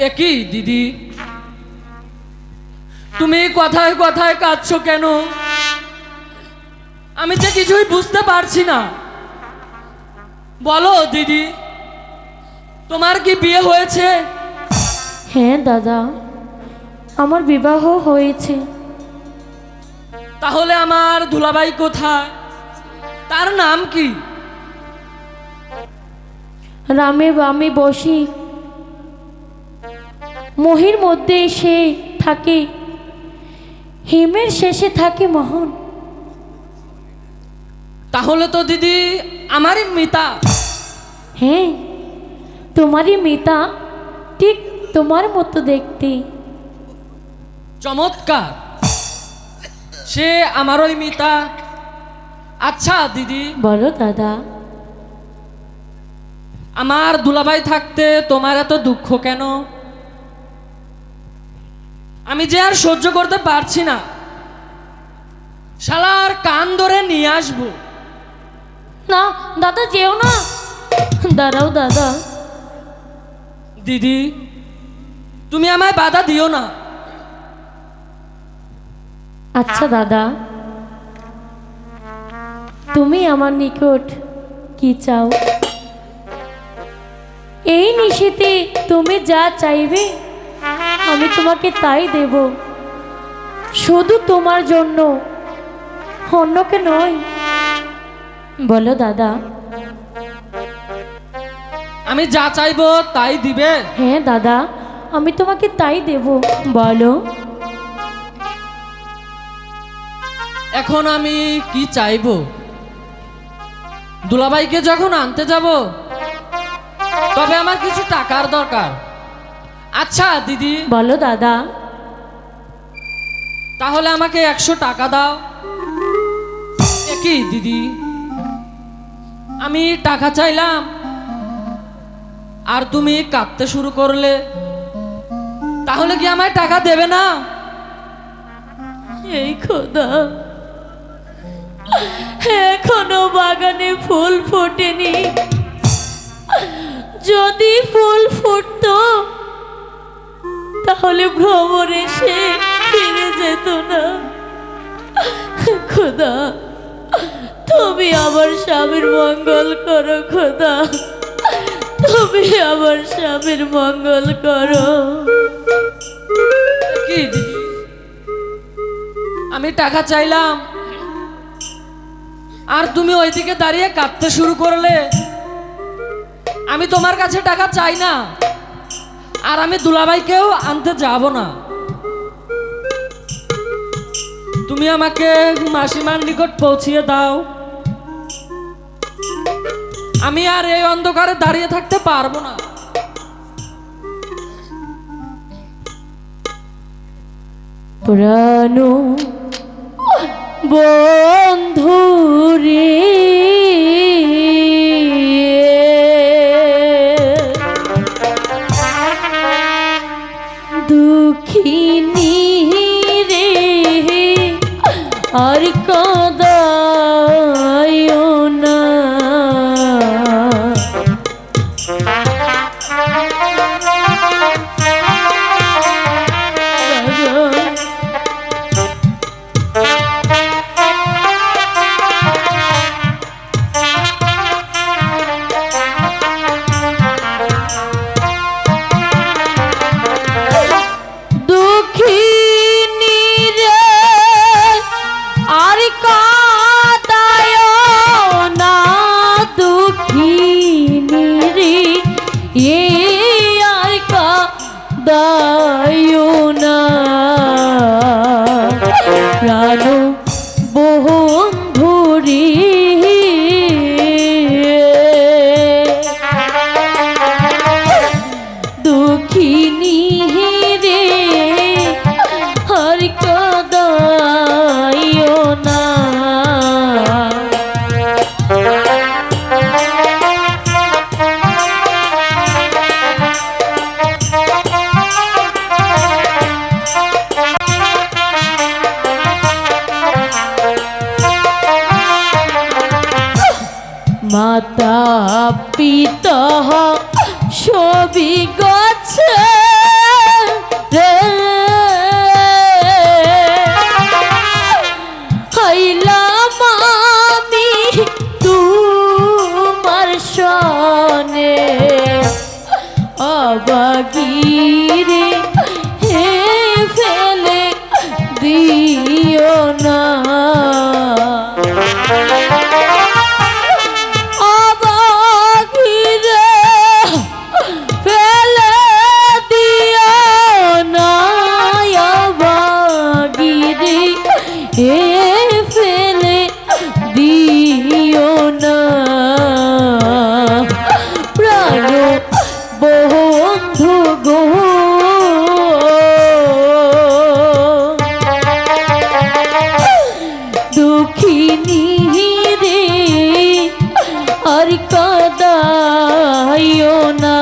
একই দিদি, তুমি কথায় কথায় কাঁদছো কেন? আমি যে কিছুই বুঝতে পারছি না। বলো দিদি, তোমার কি বিয়ে হয়েছে? হ্যাঁ দাদা, আমার বিবাহ হয়েছে। তাহলে আমার দুলাভাই কোথায়? তার নাম কি? রামে বামে বসি মহির মধ্যে সে থাকে, হিমের শেষে থাকে মোহন। তাহলে তো দিদি আমারই মিতা। হ্যাঁ, তোমারই মিতা, ঠিক তোমার মতো দেখতে। চমৎকার, সে আমারই মিতা। আচ্ছা দিদি, বলো দাদা। আমার দুলাভাই থাকতে তোমার এত দুঃখ কেন? আমি যে আর সহ্য করতে পারছি না, শালার কান ধরে নিয়ে আসবো। না দাদা, যেও না, দাঁড়াও দাদা। দিদি, তুমি আমায় বাধা দিও না। আচ্ছা দাদা, তুমি আমার নিকট কি চাও? এই নিশীতে তুমি যা চাইবে আমি তোমাকে তাই দেব, শুধু তোমার জন্য, অন্যকে নয়। বলো দাদা। আমি যা চাইবো তাই দিবে? হ্যাঁ দাদা, আমি তোমাকে তাই দেব, বলো। এখন আমি কি চাইবো? দুলাভাইকে যখন আনতে যাব, তবে আমার কিছু টাকার দরকার। আচ্ছা দিদি, বলো দাদা। তাহলে আমাকে 100 টাকা দাও। কি দিদি, আমি টাকা চাইলাম আর তুমি কাঁদতে শুরু করলে, তাহলে কি আমায় টাকা দেবে না? এই খোদা, এখনো বাগানে ফুল ফোটেনি, যদি ফুল ফুটতো তাহলে ভ্রমণে সে ফিরে যেত না। খোদা, তুমি আমার স্বামীর মঙ্গল করো খোদা, তুমি আমার স্বামীর মঙ্গল করো। কি দিদি, আমি টাকা চাইলাম আর তুমি ওইদিকে দাঁড়িয়ে কাঁদতে শুরু করলে। আমি তোমার কাছে টাকা চাই না, আর আমি দুলাভাইকেও আনতে যাব না। তুমি আমাকে মাসিমার নিকট পৌঁছিয়ে দাও, আমি আর এই অন্ধকারে দাঁড়িয়ে থাকতে পারবো না। প্রাণ বন্ধু রে, দুঃখিনী রে, আর কাঁদায়ো না। দুঃখিনী রে, আর কাঁদায়ো না, দুঃখিনী রে, এ আর কাঁদায়ো না। প্রাণ বন্ধু রে, দুঃখিনী রে, আর কাঁদায়ো না। মাতা পিতা সবই গছে রে, হইলাম আমি তোমার সনে, অবাগিরে হে ফেলে দিও না। অবাগিরে ফেলে দিও না, অবাগিরে হে ফেলে দিও না। প্রাণ বন্ধু গো, দুঃখিনী রে, আর কাঁদায়ো না।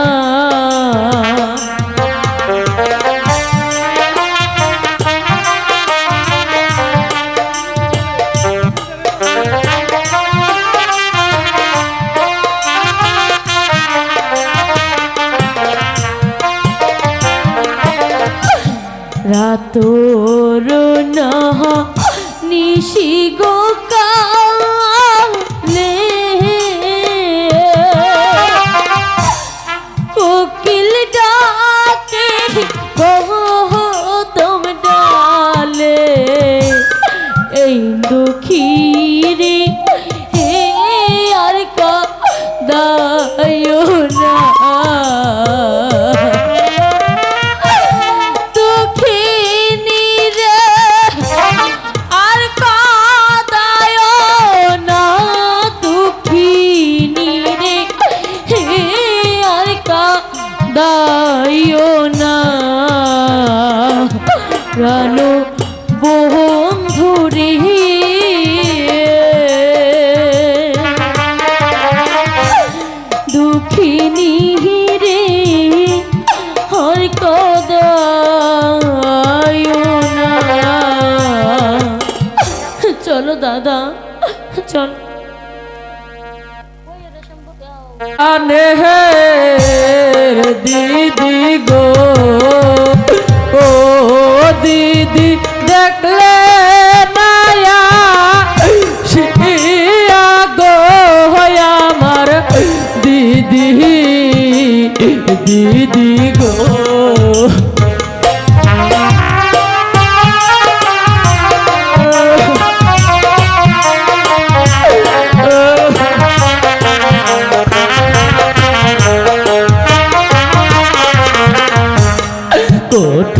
রাতর নহ নিশি গো কালে, কোকিল ডাকে গৌতম ডালে, এই দুঃখী রে, হে আর কাঁদায়ো না। দুঃখিনী রে, আর কাঁদায়ো না, দুঃখিনী রে, হে আর কাঁদায়ো না। প্রাণ বন্ধু রে, দুঃখিনী রে, আর কাঁদায়ো না। চলো দাদা, চলো। আনে হে দিদি গো,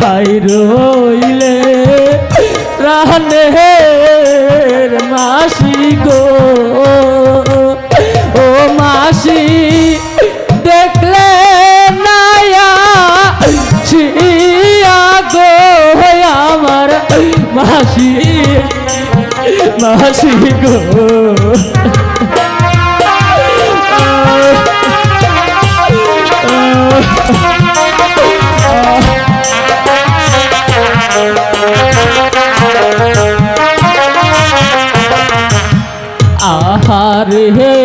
কোথায় রইলে প্রাণের মাসি গো, ও মাসি দেখলে নায়া ছিয়া গো আমার মাসি, মাসি গো। আহার হে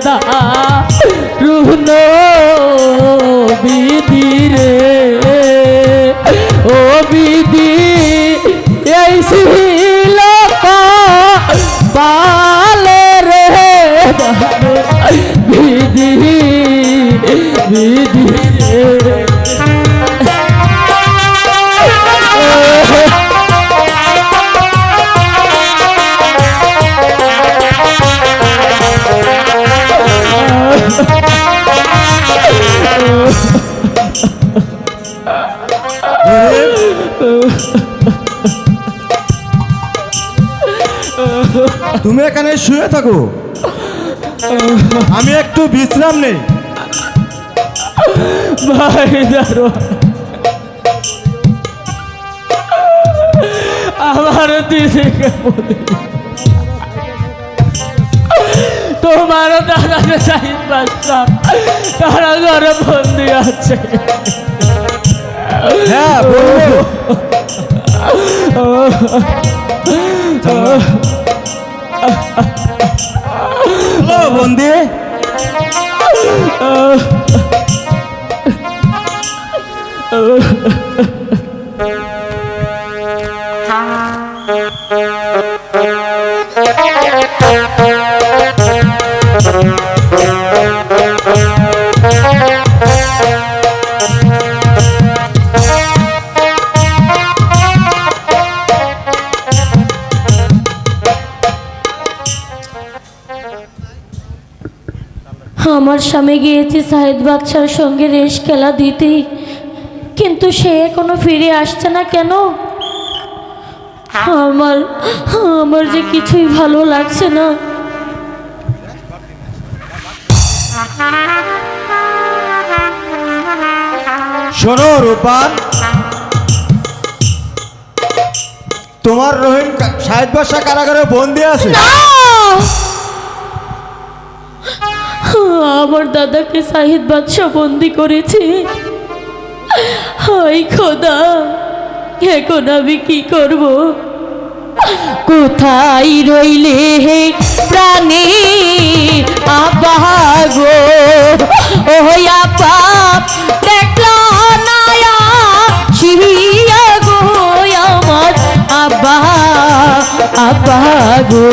দা রুহন বিধি রে, ও বিধি এই ছিল পালে রে বিধি, বিধি রে। তুমি এখানে শুয়ে থাকো, আমি একটু বিশ্রাম নেই। ভাই দারো আমার দিদিকে বলি, তোমার দাদাকে শাহিদ বাদশা তারা ঘরে বন্দি আছে। হ্যাঁ বলবো। হ্যালো বন্দি, আমার স্বামী গিয়েছে সাহেদ বাদশার সঙ্গে রেস খেলা দিতে, কিন্তু সে এখনো ফিরে আসছে না কেন? আমার আমার যে কিছুই ভালো লাগছে না। শোনো রূপান, তোমার রহিম সাহেদ বাদশা কারাগারে বন্দি আছে। আমার দাদাকে সাহিদ বাদশা বন্দি করেছে। হাই খোদা, এখন আমি কি করব? কোথায় রইলে হে প্রাণী আপা গো, ও আপা দেখলা নায়া শিয়া গো আমার আব্বা, আপা গো।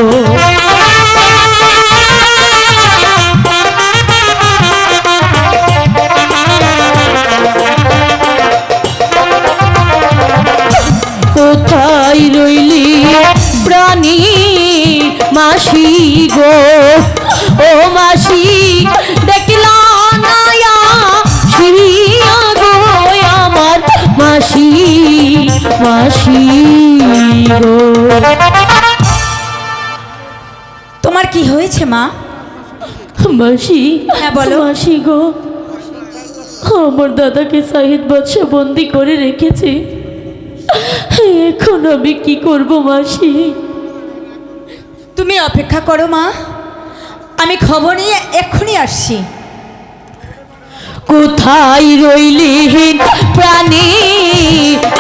কোথায় রইলি প্রাণী মাসি গো, ও মাসি দেখলা নায়া শিয়া গো আমার মাসি, মাসি গো। তোমার কি হয়েছে মা? মাসি, হ্যাঁ বলো। মাসি গো, আমার দাদাকে সাহিদ বাদশা বন্দি করে রেখেছে। এখন আমি কি করব মাসি? তুমি অপেক্ষা করো মা, আমি খবর নিয়ে এক্ষুনি আসছি। কোথায় রইলি প্রাণী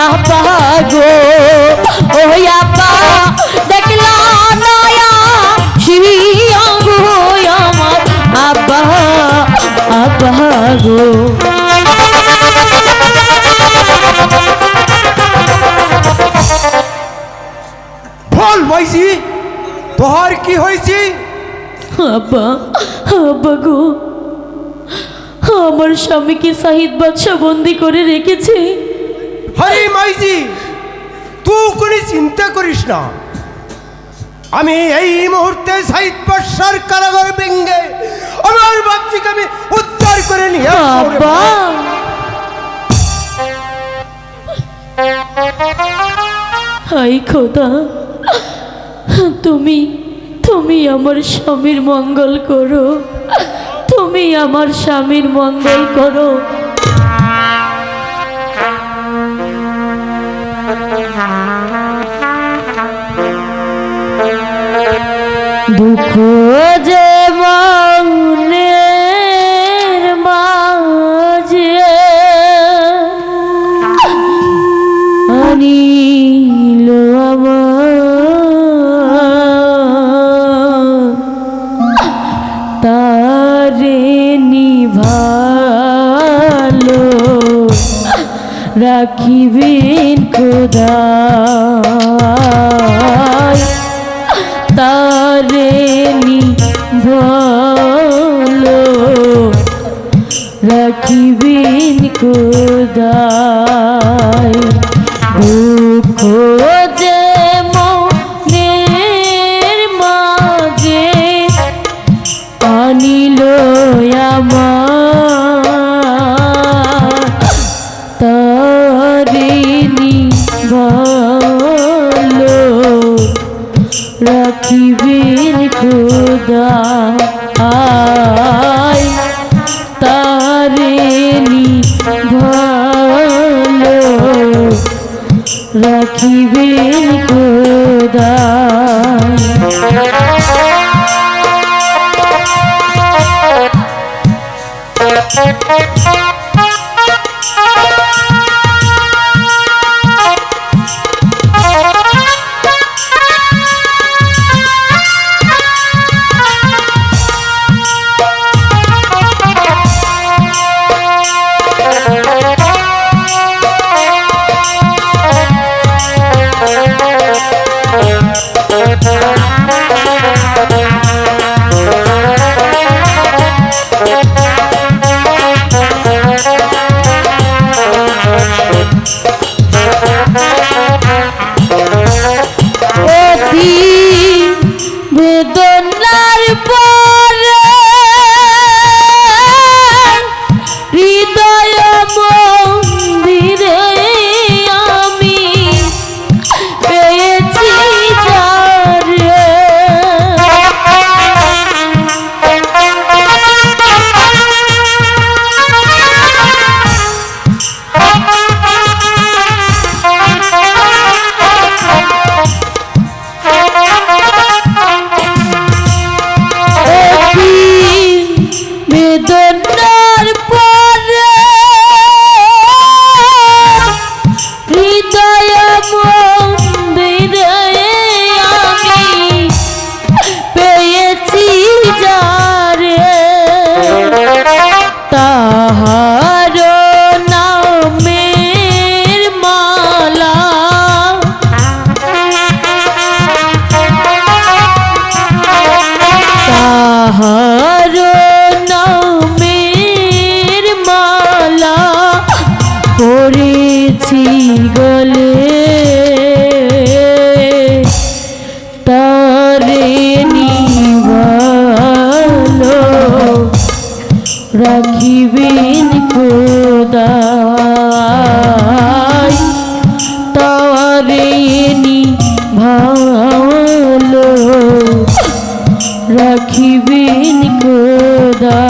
আপা গো, ও আপা দেখলা নয়া শিয়া গো আমার আব্বা, আব্বা গো। বল মাইজি, তোর কি হয়েছে? আব্বা, আব্বা গো, আমার স্বামীকে সাহিদ বাদশা বন্দি করে রেখেছে। আরে মাইজি, তুই কোনো চিন্তা করিস না, আমি এই মুহূর্তে সাহিদ বাদশার কারাগার ভেঙে আমার বাচ্চাকে আমি উদ্ধার করে নিয়ে আসবো রে আব্বা, ভাই। হাই খোদা, তুমি তুমি আমার স্বামীর মঙ্গল করো, তুমি আমার স্বামীর মঙ্গল করো। দুঃখ যে মনের মাঝে আনিল আমার, তারে নিভালো রাখিবেন খোদা, তারে নিভালো রাখিবেন খোদা। দুঃখ যে মনের মাঝে আনিল আমার, তারে নিভালো রাখিবেন খোদা, তারে নিভালো রাখিবেন খোদা। অতি বেদনার পরে হৃদয় মন্দিরে আমি পেয়েছি যারে, বেদনার পরে হৃদয় মন্দিরে আমি পেয়েছি যারে, তাহার নামের মালা তাহার নামের মালা পরেছি গলে, তারে নিভালো রাখিবেন খোদা, তারে নিভালো রাখিবেন খোদা।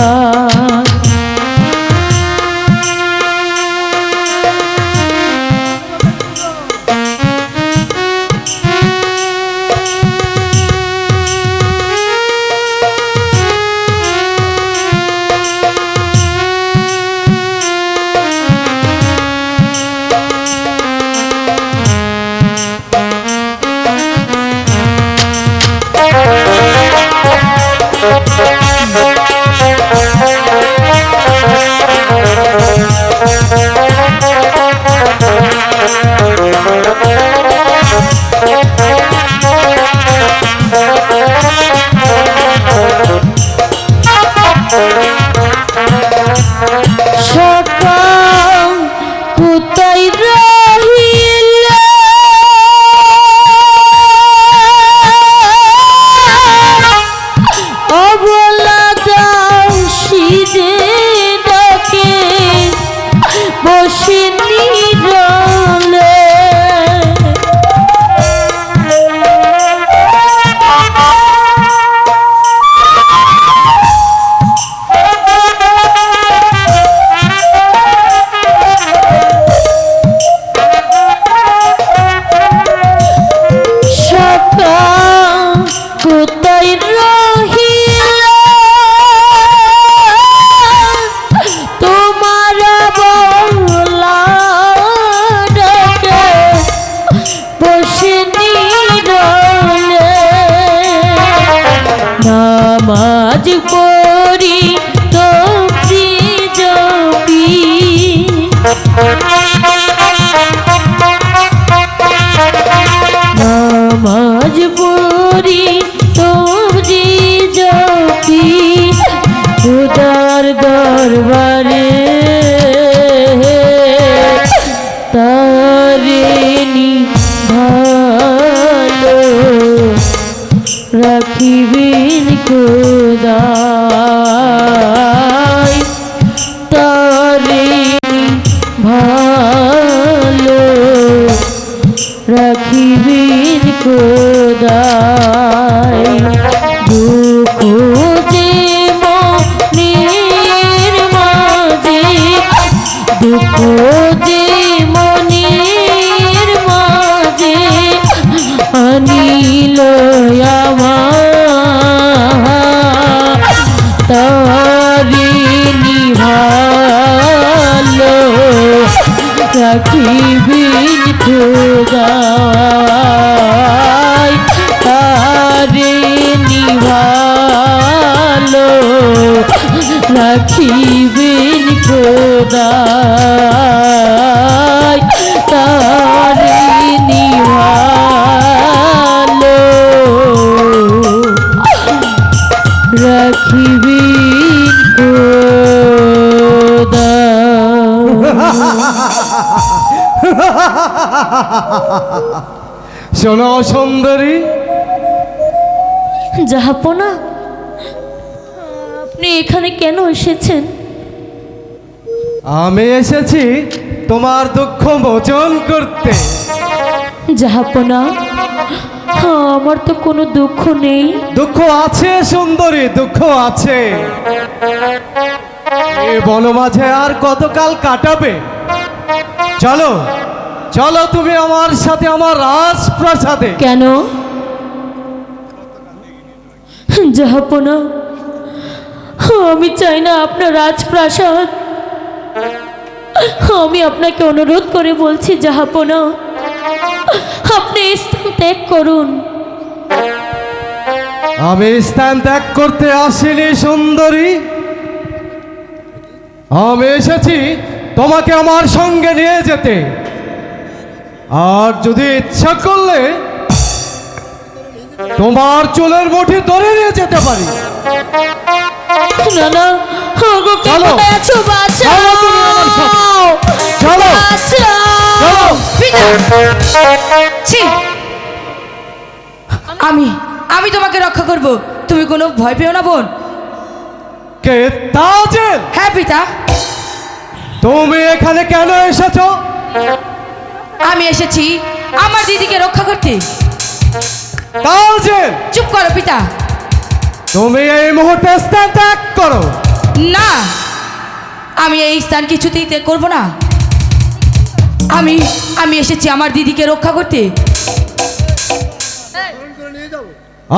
রাখিবেন খোদাই তারে ভালো রাখিবেন খোদাই দুঃখ যে মনের মাঝে দুঃখ যে মনের মাঝে আনিল আমার তারি নিভালো রাখিবেন খোদাই তারে নিভালো রাখিবেন খোদাই তারে নিভালো রাখিবেন শোনো সুন্দরী, জাহাপনা আপনি এখানে কেন এসেছেন? আমি এসেছি তোমার দুঃখ মোচন করতে। জাহাপনা আমার তো কোনো দুঃখ নেই। দুঃখ আছে সুন্দরী, দুঃখ আছে। এ বনমাঝে আর কতকাল কাটাবে? চলো চলো তুমি আমার সাথে আমার রাজপ্রাসাদে। কেন জাহাপনা? আমি চাই না আপনার রাজপ্রাসাদ। আমি আপনাকে অনুরোধ করে বলছি জাহাপনা, আপনি এই স্থান ত্যাগ করুন। আমি স্থান ত্যাগ করতে আসিনি সুন্দরী, আমি এসেছি তোমাকে আমার সঙ্গে নিয়ে যেতে। আর যদি ইচ্ছা করলে তোমার চুলের মুঠি ধরে নিয়ে যেতে পারি। না না, ওগো কে চলো। কোথায় আছো? বাঁচাও, চলো তুমি আমার সাথে। চলো বাঁচাও। চলো। পিতা! ছি! আমি আমি তোমাকে রক্ষা করব, তুমি কোনো ভয় পেও না বোন। কে তাজেল? হ্যাঁ পিতা, তুমি এখানে কেন এসেছো? আমি এসেছি আমার দিদিকে রক্ষা করতে। তাজেল, চুপ করো পিতা। তুমি এই মুহূর্তে স্থান ত্যাগ করো। না, আমি এই স্থান কিছুতেই ত্যাগ করবো না। আমি আমি এসেছি আমার দিদিকে রক্ষা করতে।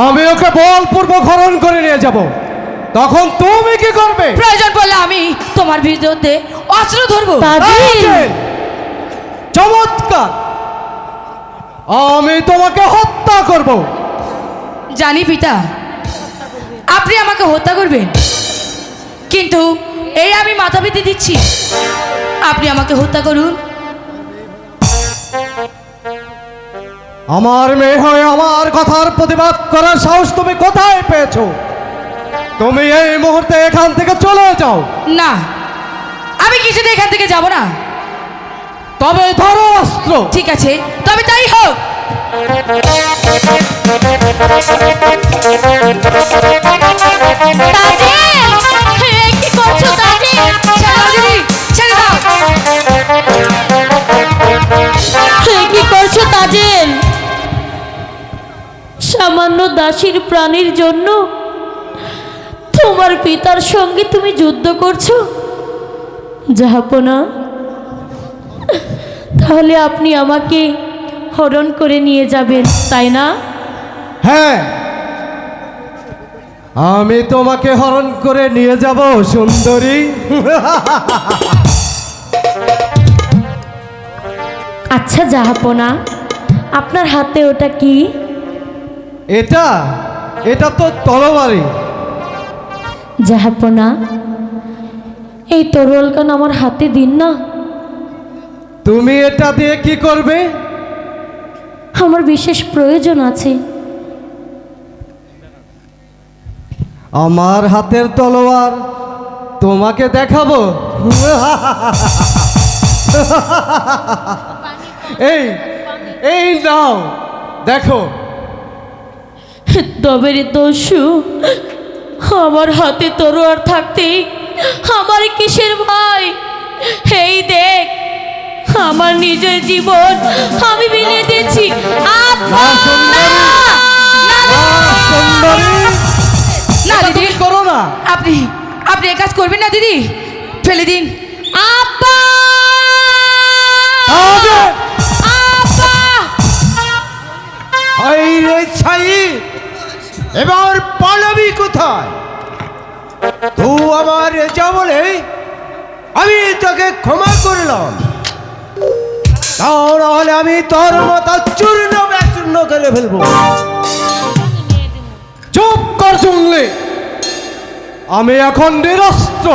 আমি ওকে বলপূর্বক হরণ করে নিয়ে যাব, তখন তুমি কি করবে? প্রয়োজন পড়লে আমি তোমার বিরুদ্ধে অস্ত্র ধরবো। তাজেল, তাজেল, চমৎকার, আমি তোমাকে হত্যা করব। জানি পিতা, আপনি আমাকে হত্যা করবেন, কিন্তু এই আমি মাথা পেতে দিচ্ছি, আপনি আমাকে হত্যা করুন। আমার মেয়ে হয়ে আমার কথার প্রতিবাদ করার সাহস তুমি কোথায় পেয়েছো? তুমি এই মুহূর্তে এখান থেকে চলে যাও। না, আমি কিছুতে এখান থেকে যাব না। তবে ধরো অস্ত্র। ঠিক আছে, তবে তাই হোক। তাজেল, হে, কি করছো তাজেল? ছেড়ে দাও দিদি, ছেড়ে দাও। হে, কি করছো তাজেল? সামান্য দাসীর প্রাণীর জন্য তোমার পিতার সঙ্গে তুমি যুদ্ধ করছো? জাহাপনা, তাহলে আপনি আমাকে হরণ করে নিয়ে যাবেন, তাই না? হ্যাঁ, আমি তোমাকে হরণ করে নিয়ে যাব সুন্দরী। আচ্ছা জাহাপনা, আপনার হাতে ওটা কি? এটা এটা তো তরবারি। জাহাপনা, এই তরোয়ালখান আমার হাতে দিন না। তুমি এটা দিয়ে কি করবে? আমার বিশেষ প্রয়োজন আছে। আমার হাতের তলোয়ার তোমাকে দেখাবো? এই এই নাও, দেখো। তবে রে দস্যু, আমার হাতে তরোয়ার থাকতে আমার কিসের ভয়? এই দেখ, আমার নিজের জীবন আমি বিলিয়ে দিচ্ছি। আব্বা! সুন্দরী, না দিদি, তুমি করো না। আপনি আপনি এ কাজ করবেন না দিদি, ফেলে দিন। আব্বা! তাজেল! আব্বা! হাই রে ছাই, এবার পালাবি কোথায়? তুই আমার যা বলে আমি তোকে ক্ষমা করলাম, তাহলে আমি তোর মাথা চূর্ণ বিচূর্ণ করে ফেলবো। চুপ কর জঙ্গলি, আমি এখন নিরস্ত্র।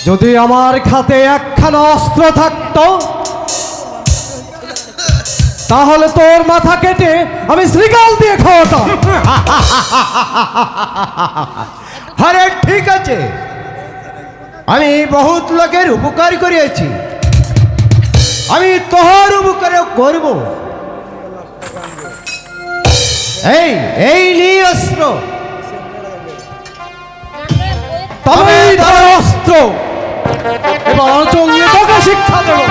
যদি আমার হাতে একখানা অস্ত্র থাকতো তাহলে তোর মাথা কেটে আমি শ্রীকাল দিয়ে খাওয়াতাম। আরে ঠিক আছে, আমি বহুত লোকের উপকার করিয়েছি, আমি তোর উপকারও করব। এই এই নিয়ে অস্ত্র। তবে তার অস্ত্র এবার জঙ্গলি তোকে শিক্ষা দেব।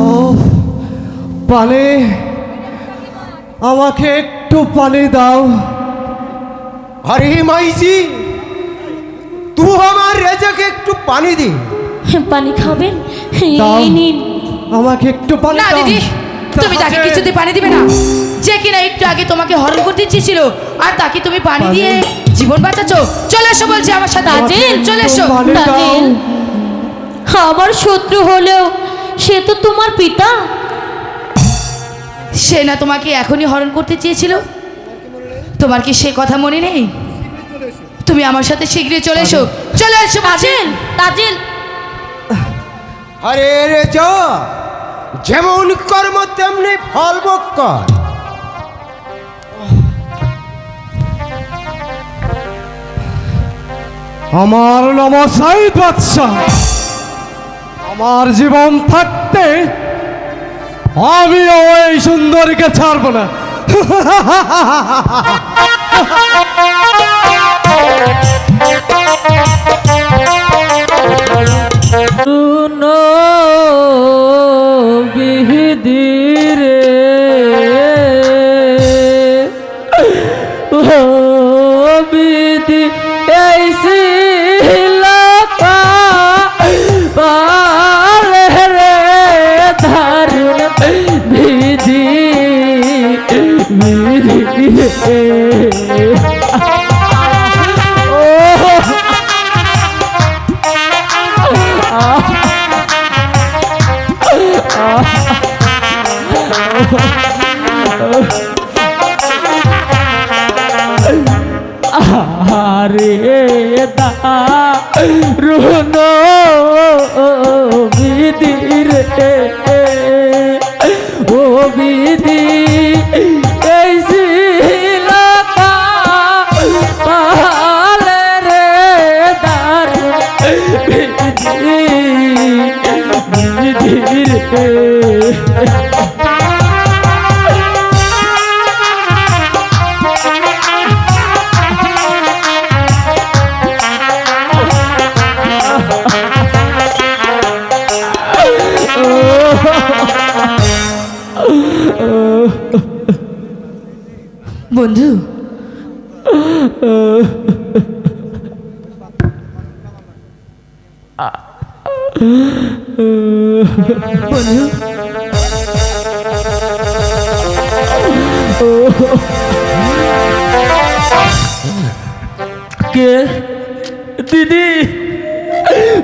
ও পানি, আমাকে একটু পানি দাও। আরে মাইজি, তুই আমার রেজাকে একটু পানি দি। পানি খাবেন? দাও। এই নিন। আমাকে একটু পানি না দাও। দিদি, তুমি তাকে তাজেল! কিছুতে পানি দিবে না, যে কিনা একটু আগে তোমাকে হরণ করতে চেয়েছিল, আর তাকে তুমি পানি দিয়ে জীবন বাঁচাচ্ছো। চলে এসো বলছি আমার সাথে। তাজেল, চলে এসো। পানি দাও। তাজেল, আমার শত্রু হলেও সে তো তোমার পিতা। সে না তোমাকে এখনই হরণ করতে চেয়েছিল? তোমার কি সে কথা মনে নেই? তুমি আমার সাথে শীঘ্রই চলে এসো। চলে এসো বলছি। তাজেল, তাজেল, আরে রেজা, যেমন কর্ম তেমনি ফল ভোগ কর। আমার নাম সাইদ বাদশাহ। আমার জীবন থাকতে আমিও এই সুন্দরীকে ছাড়বো না। শুনো বিহিদিরে ও বিধি এই শিলাপা পালে রে ধারুণ বিধি বিধি ও আরে দারুণ বিধি রে ও বিধি এই শিলাপা পালে রে দারুণ বিধি বিধি রে বন্ধু, বন্ধু, কে দিদি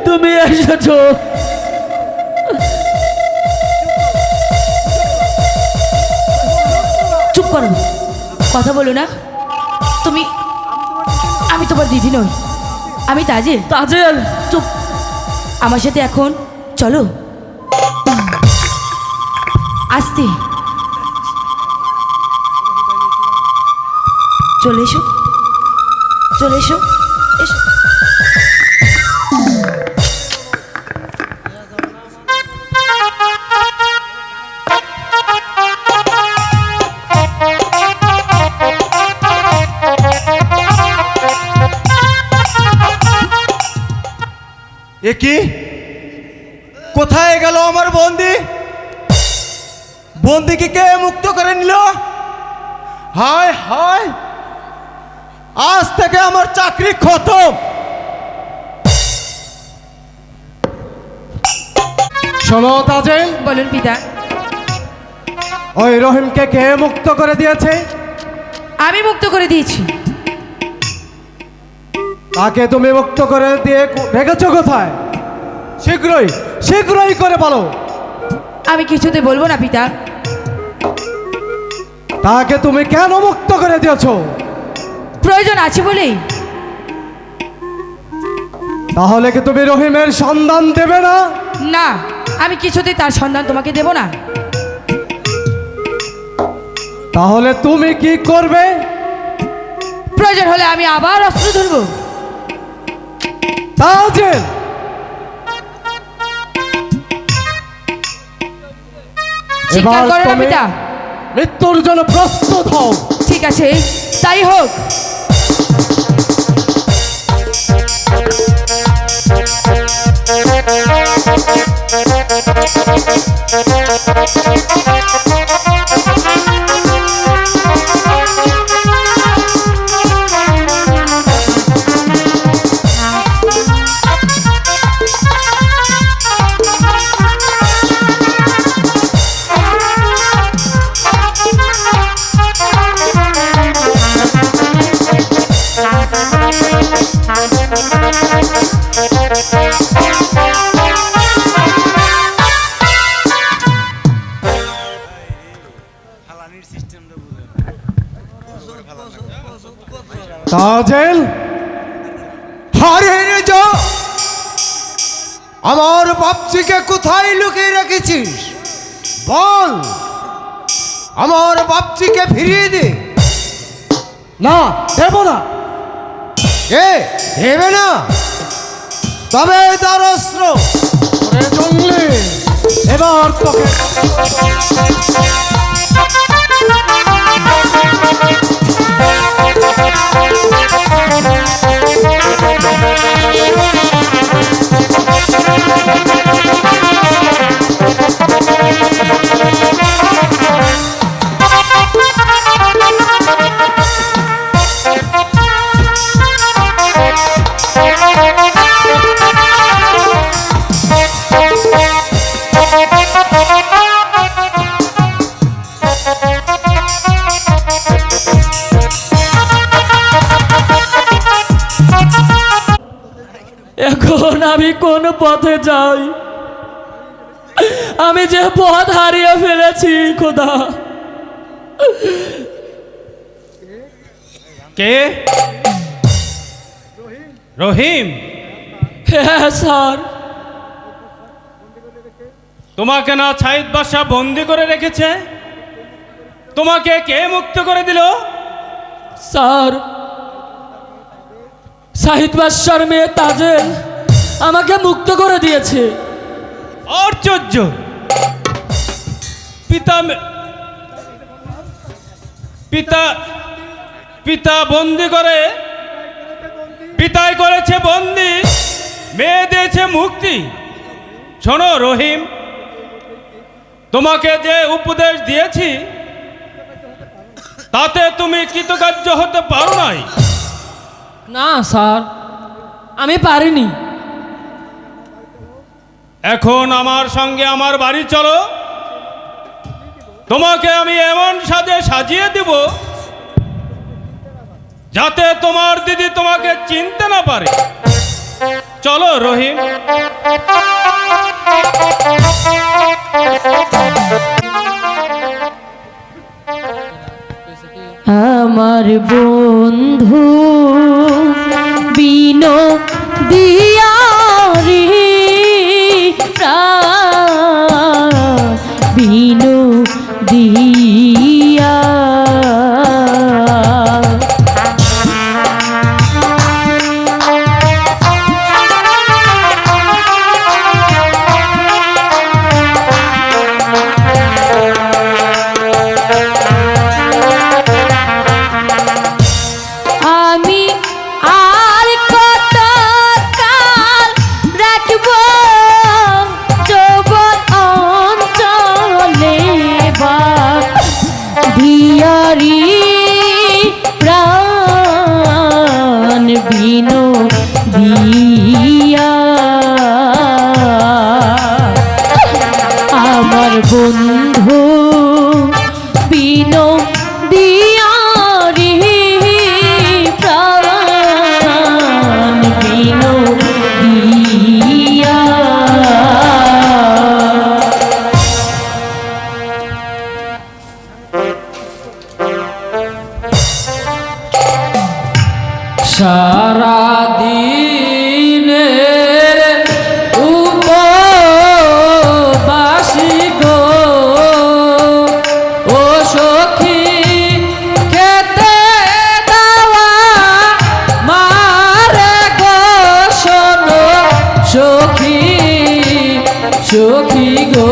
তুমি এসেছো। চুপ করো, কথা বলো না। তুমি, আমি তোমার দিদি নই, আমি তাজেল। তাজেল, চুপ, আমার সাথে এখন চলো। আসতে চলে এসো, চলে এসো, এসো। এ কি? কোথায় গেল আমার বন্দি? বন্দিকে কে মুক্ত করে নিল? হায় হায়, আজ থেকে আমার চাকরি খতম। শোনো তাজেল, বলুন পিতা। ওই রহিমকে কে মুক্ত করে দিয়েছে? আমি মুক্ত করে দিয়েছি। তাকে তুমি মুক্ত করে দিয়ে রেখেছো কোথায়? শীঘ্রই শীঘ্রই করে বলো। আমি কিছুতে বলবো না পিতা। তাকে তুমি কেন মুক্ত করে দিয়েছো? প্রয়োজন আছে বলেই। তাহলে কি তুমি রহিমের সন্ধান দেবে না? না, আমি কিছুতেই তার সন্ধান তোমাকে দেব না। তাহলে তুমি কি করবে? প্রয়োজন হলে আমি আবার অস্ত্র ধরবো। তাজেল, চিৎকার করো না পিতা। মৃত্যুর জন্য প্রস্তুত হও। ঠিক আছে, তাই হোক। তাজেল, হারে যা, আমার বাপজিকে কোথায় লুকিয়ে রেখেছিস? বল, আমার বাপজিকে ফিরিয়ে দে। না দেব না। এ দেবে না? তবে তার অস্ত্র। ওরে জঙ্গলি, এবার তোকে এখন আমি কোন পথে যাই? আমি যে পথ হারিয়ে ফেলেছি খোদা। কে? রহিম? হ্যাঁ স্যার। তোমাকে না ছাইদ বাদশা বন্দি করে রেখেছে? তোমাকে কে মুক্ত করে দিল? স্যার, শাহিদ বাদশার মেয়ে তাজেল আমাকে মুক্ত করে দিয়েছে। আশ্চর্য! পিতা পিতা পিতা বন্দি করে, পিতাই করেছে বন্দি, মেয়ে দিয়েছে মুক্তি। শোনো রহিম, তোমাকে যে উপদেশ দিয়েছি তাতে তুমি কৃতকার্য হতে পারো নাই। না স্যার, আমি পারিনি। এখন আমার সঙ্গে আমার বাড়ি চলো, তোমাকে আমি এমন সাজে সাজিয়ে দিব যাতে তোমার দিদি তোমাকে চিনতে না পারে। চলো রহিম। আমার বন্ধু বিনো দিয়ারি বিনো দিয়া আমি আর কত কাল রাখবো যৌবন অঞ্চলে বা ধিয়ারি প্রাণ বিনো দিয়া আমার বন্ধু বিনো দিয়ারি প্রাণ বিনো দিয়া সারা দিনের উপবাসী গো ও সখী খেতে দেওয়া মারে গো শোনো সখী সখী গো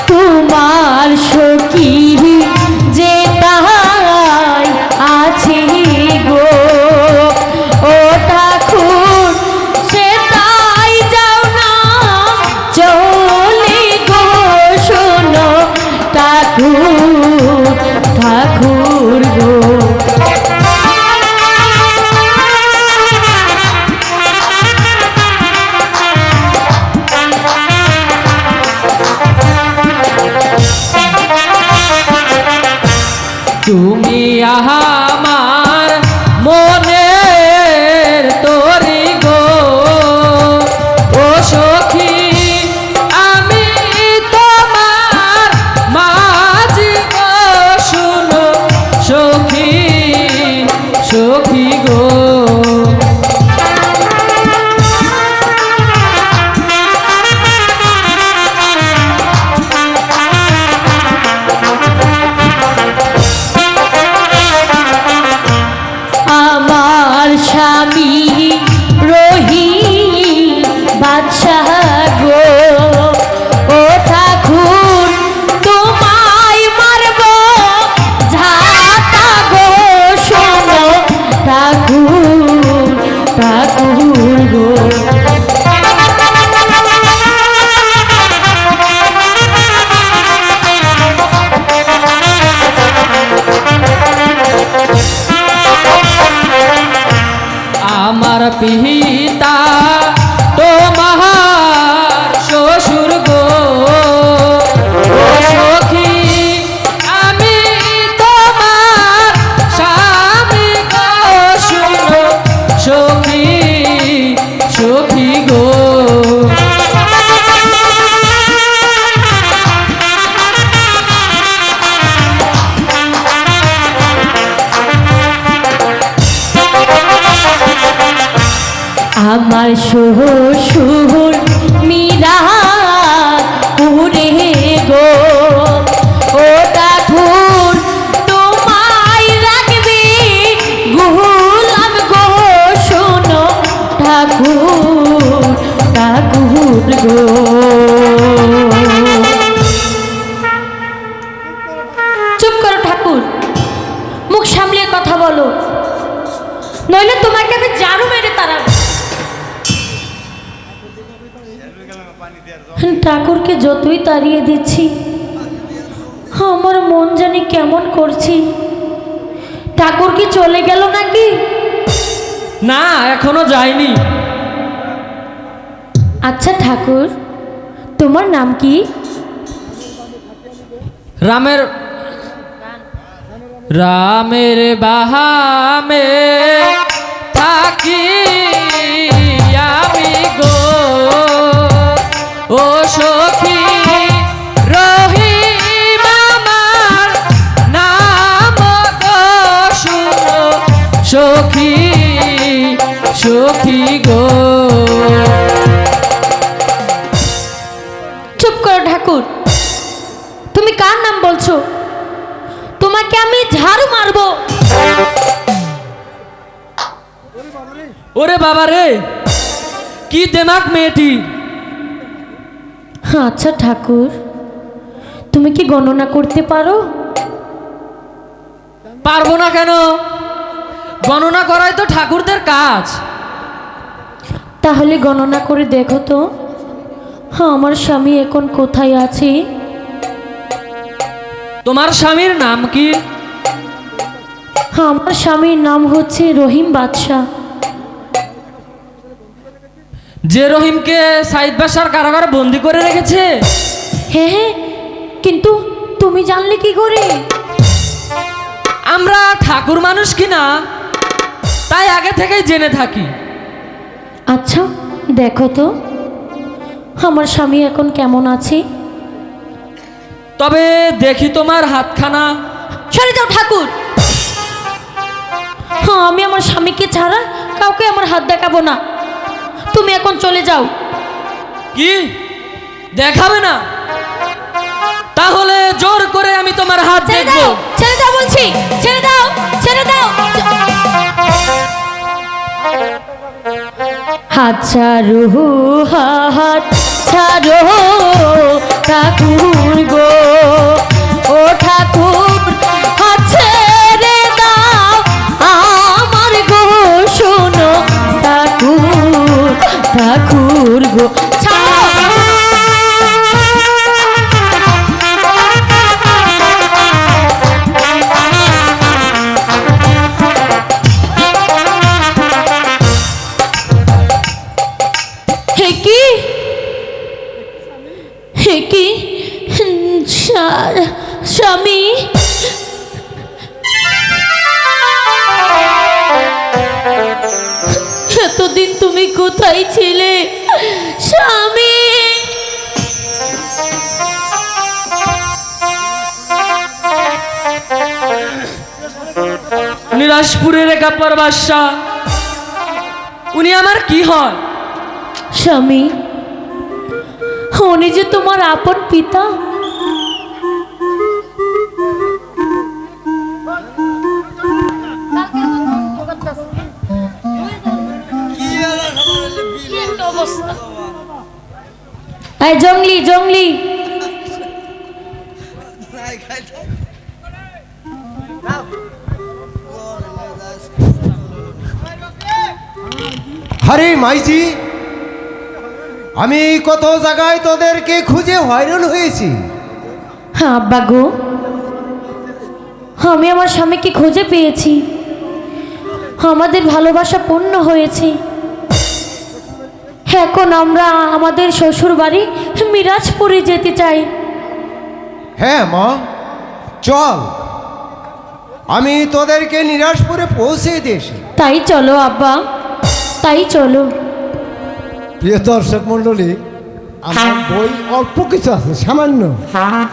তোমার সখী যে তাই আছে গো ও ঠাকুর সে তাই যাও না চলে গো শোনো ঠাকুর ঠাকুর গো তুমি আমার মনের তরি গো ও সখী আমি তোমার মাঝি গো শুনো সখী সখী গো আমার স্বামী রহি বাদশাহ গো ও ঠাকুর তোমায় মারব ঝাঁটা গো শোনো ঠাকুর ঠাকুর গো আমার পিতা তোমার শ্বশুর গো ও সখী আমি তোমার স্বামী গো শুনো সখী সখী গো আমার শ্বশুর মীরা পুরে গো ও ঠাকুর তোমায় রাখবি গুলাম গো শোনো ঠাকুর ঠাকুর গো চুপ করো ঠাকুর মুখ সামলিয়ে কথা বলো নইলে তোমাকে আমি জারু মেরে তাড়াবো ঠাকুরকে যতই তাড়িয়ে দিচ্ছি আমার মন জানি কেমন করছি ঠাকুর কি চলে গেল নাকি না এখনো যায়নি আচ্ছা ঠাকুর, তোমার নাম কি? রামের রামের বাহামে থাকি আমি গো, ও সখী রহিম আমার নাম গো, শুনো সখী সখী গো। চুপ করো ঠাকুর, তুমি কার নাম বলছো? তোমাকে আমি ঝাড়ু মারবো। ওরে বাবা রে, কি দেমাক মেয়েটি। আচ্ছা ঠাকুর, তুমি কি গণনা করতে পারো? পারবো না কেন, গণনা করাই তো ঠাকুরদের কাজ। তাহলে গণনা করে দেখো তো, আমার স্বামী এখন কোথায় আছে? তোমার স্বামীর নাম কি? আমার স্বামীর নাম হচ্ছে রহিম বাদশাহ। যে রহিমকে সাইদ বাসার কারাগারে বন্দি করে রেখেছে? হ্যাঁ হ্যাঁ, কিন্তু তুমি জানলে কি করে? আমরা ঠাকুর মানুষ কিনা, তাই আগে থেকেই জেনে থাকি। আচ্ছা দেখো তো, আমার স্বামী এখন কেমন আছে? তবে দেখি তোমার হাতখানা। সরে যাও ঠাকুর। হ্যাঁ, আমি আমার স্বামীকে ছাড়া কাউকে আমার হাত দেখাবো না। তুমি এখন চলে যাও। কি দেখাবে না? তাহলে জোর করে আমি তোমার হাত ছেড়ে দেখবো। দাও, ছেড়ে দাও বলছি, ছেড়ে দাও, ছেড়ে দাও। হাত ছাড়ো, হাত ছাড়ো ঠাকুর গো, ও ঠাকুর হাত ছেড়ে দাও আমার গো, শোনো ঠাকুর, ঠাকুর গো ছাড়ো। হে কি, হে কি স্বামী, এতদিন তুমি কোথায় ছিলে স্বামী? নিরাজপুরের একাপর বাদশাহ, উনি আমার কি হয়? স্বামী, উনি যে তোমার আপন পিতা। এই জঙ্গলি জঙ্গলি, আরে মাইজি, আমি কত জায়গায় তোদেরকে খুঁজে হয়রান হয়েছি। হ্যাঁ আব্বা গো, আমি আমার স্বামীকে খুঁজে পেয়েছি, আমাদের ভালোবাসা পূর্ণ হয়েছে। এখন আমরা আমাদের শ্বশুর বাড়ি মিরাজপুরে যেতে চাই। হ্যাঁ মা, চল, আমি তোদেরকে নিরাজপুরে পৌঁছে দিয়েছি। তাই চলো আব্বা, তাই চলো। প্রিয় দর্শক মণ্ডলী, আমার বই অল্প কিছু আছে, সামান্য।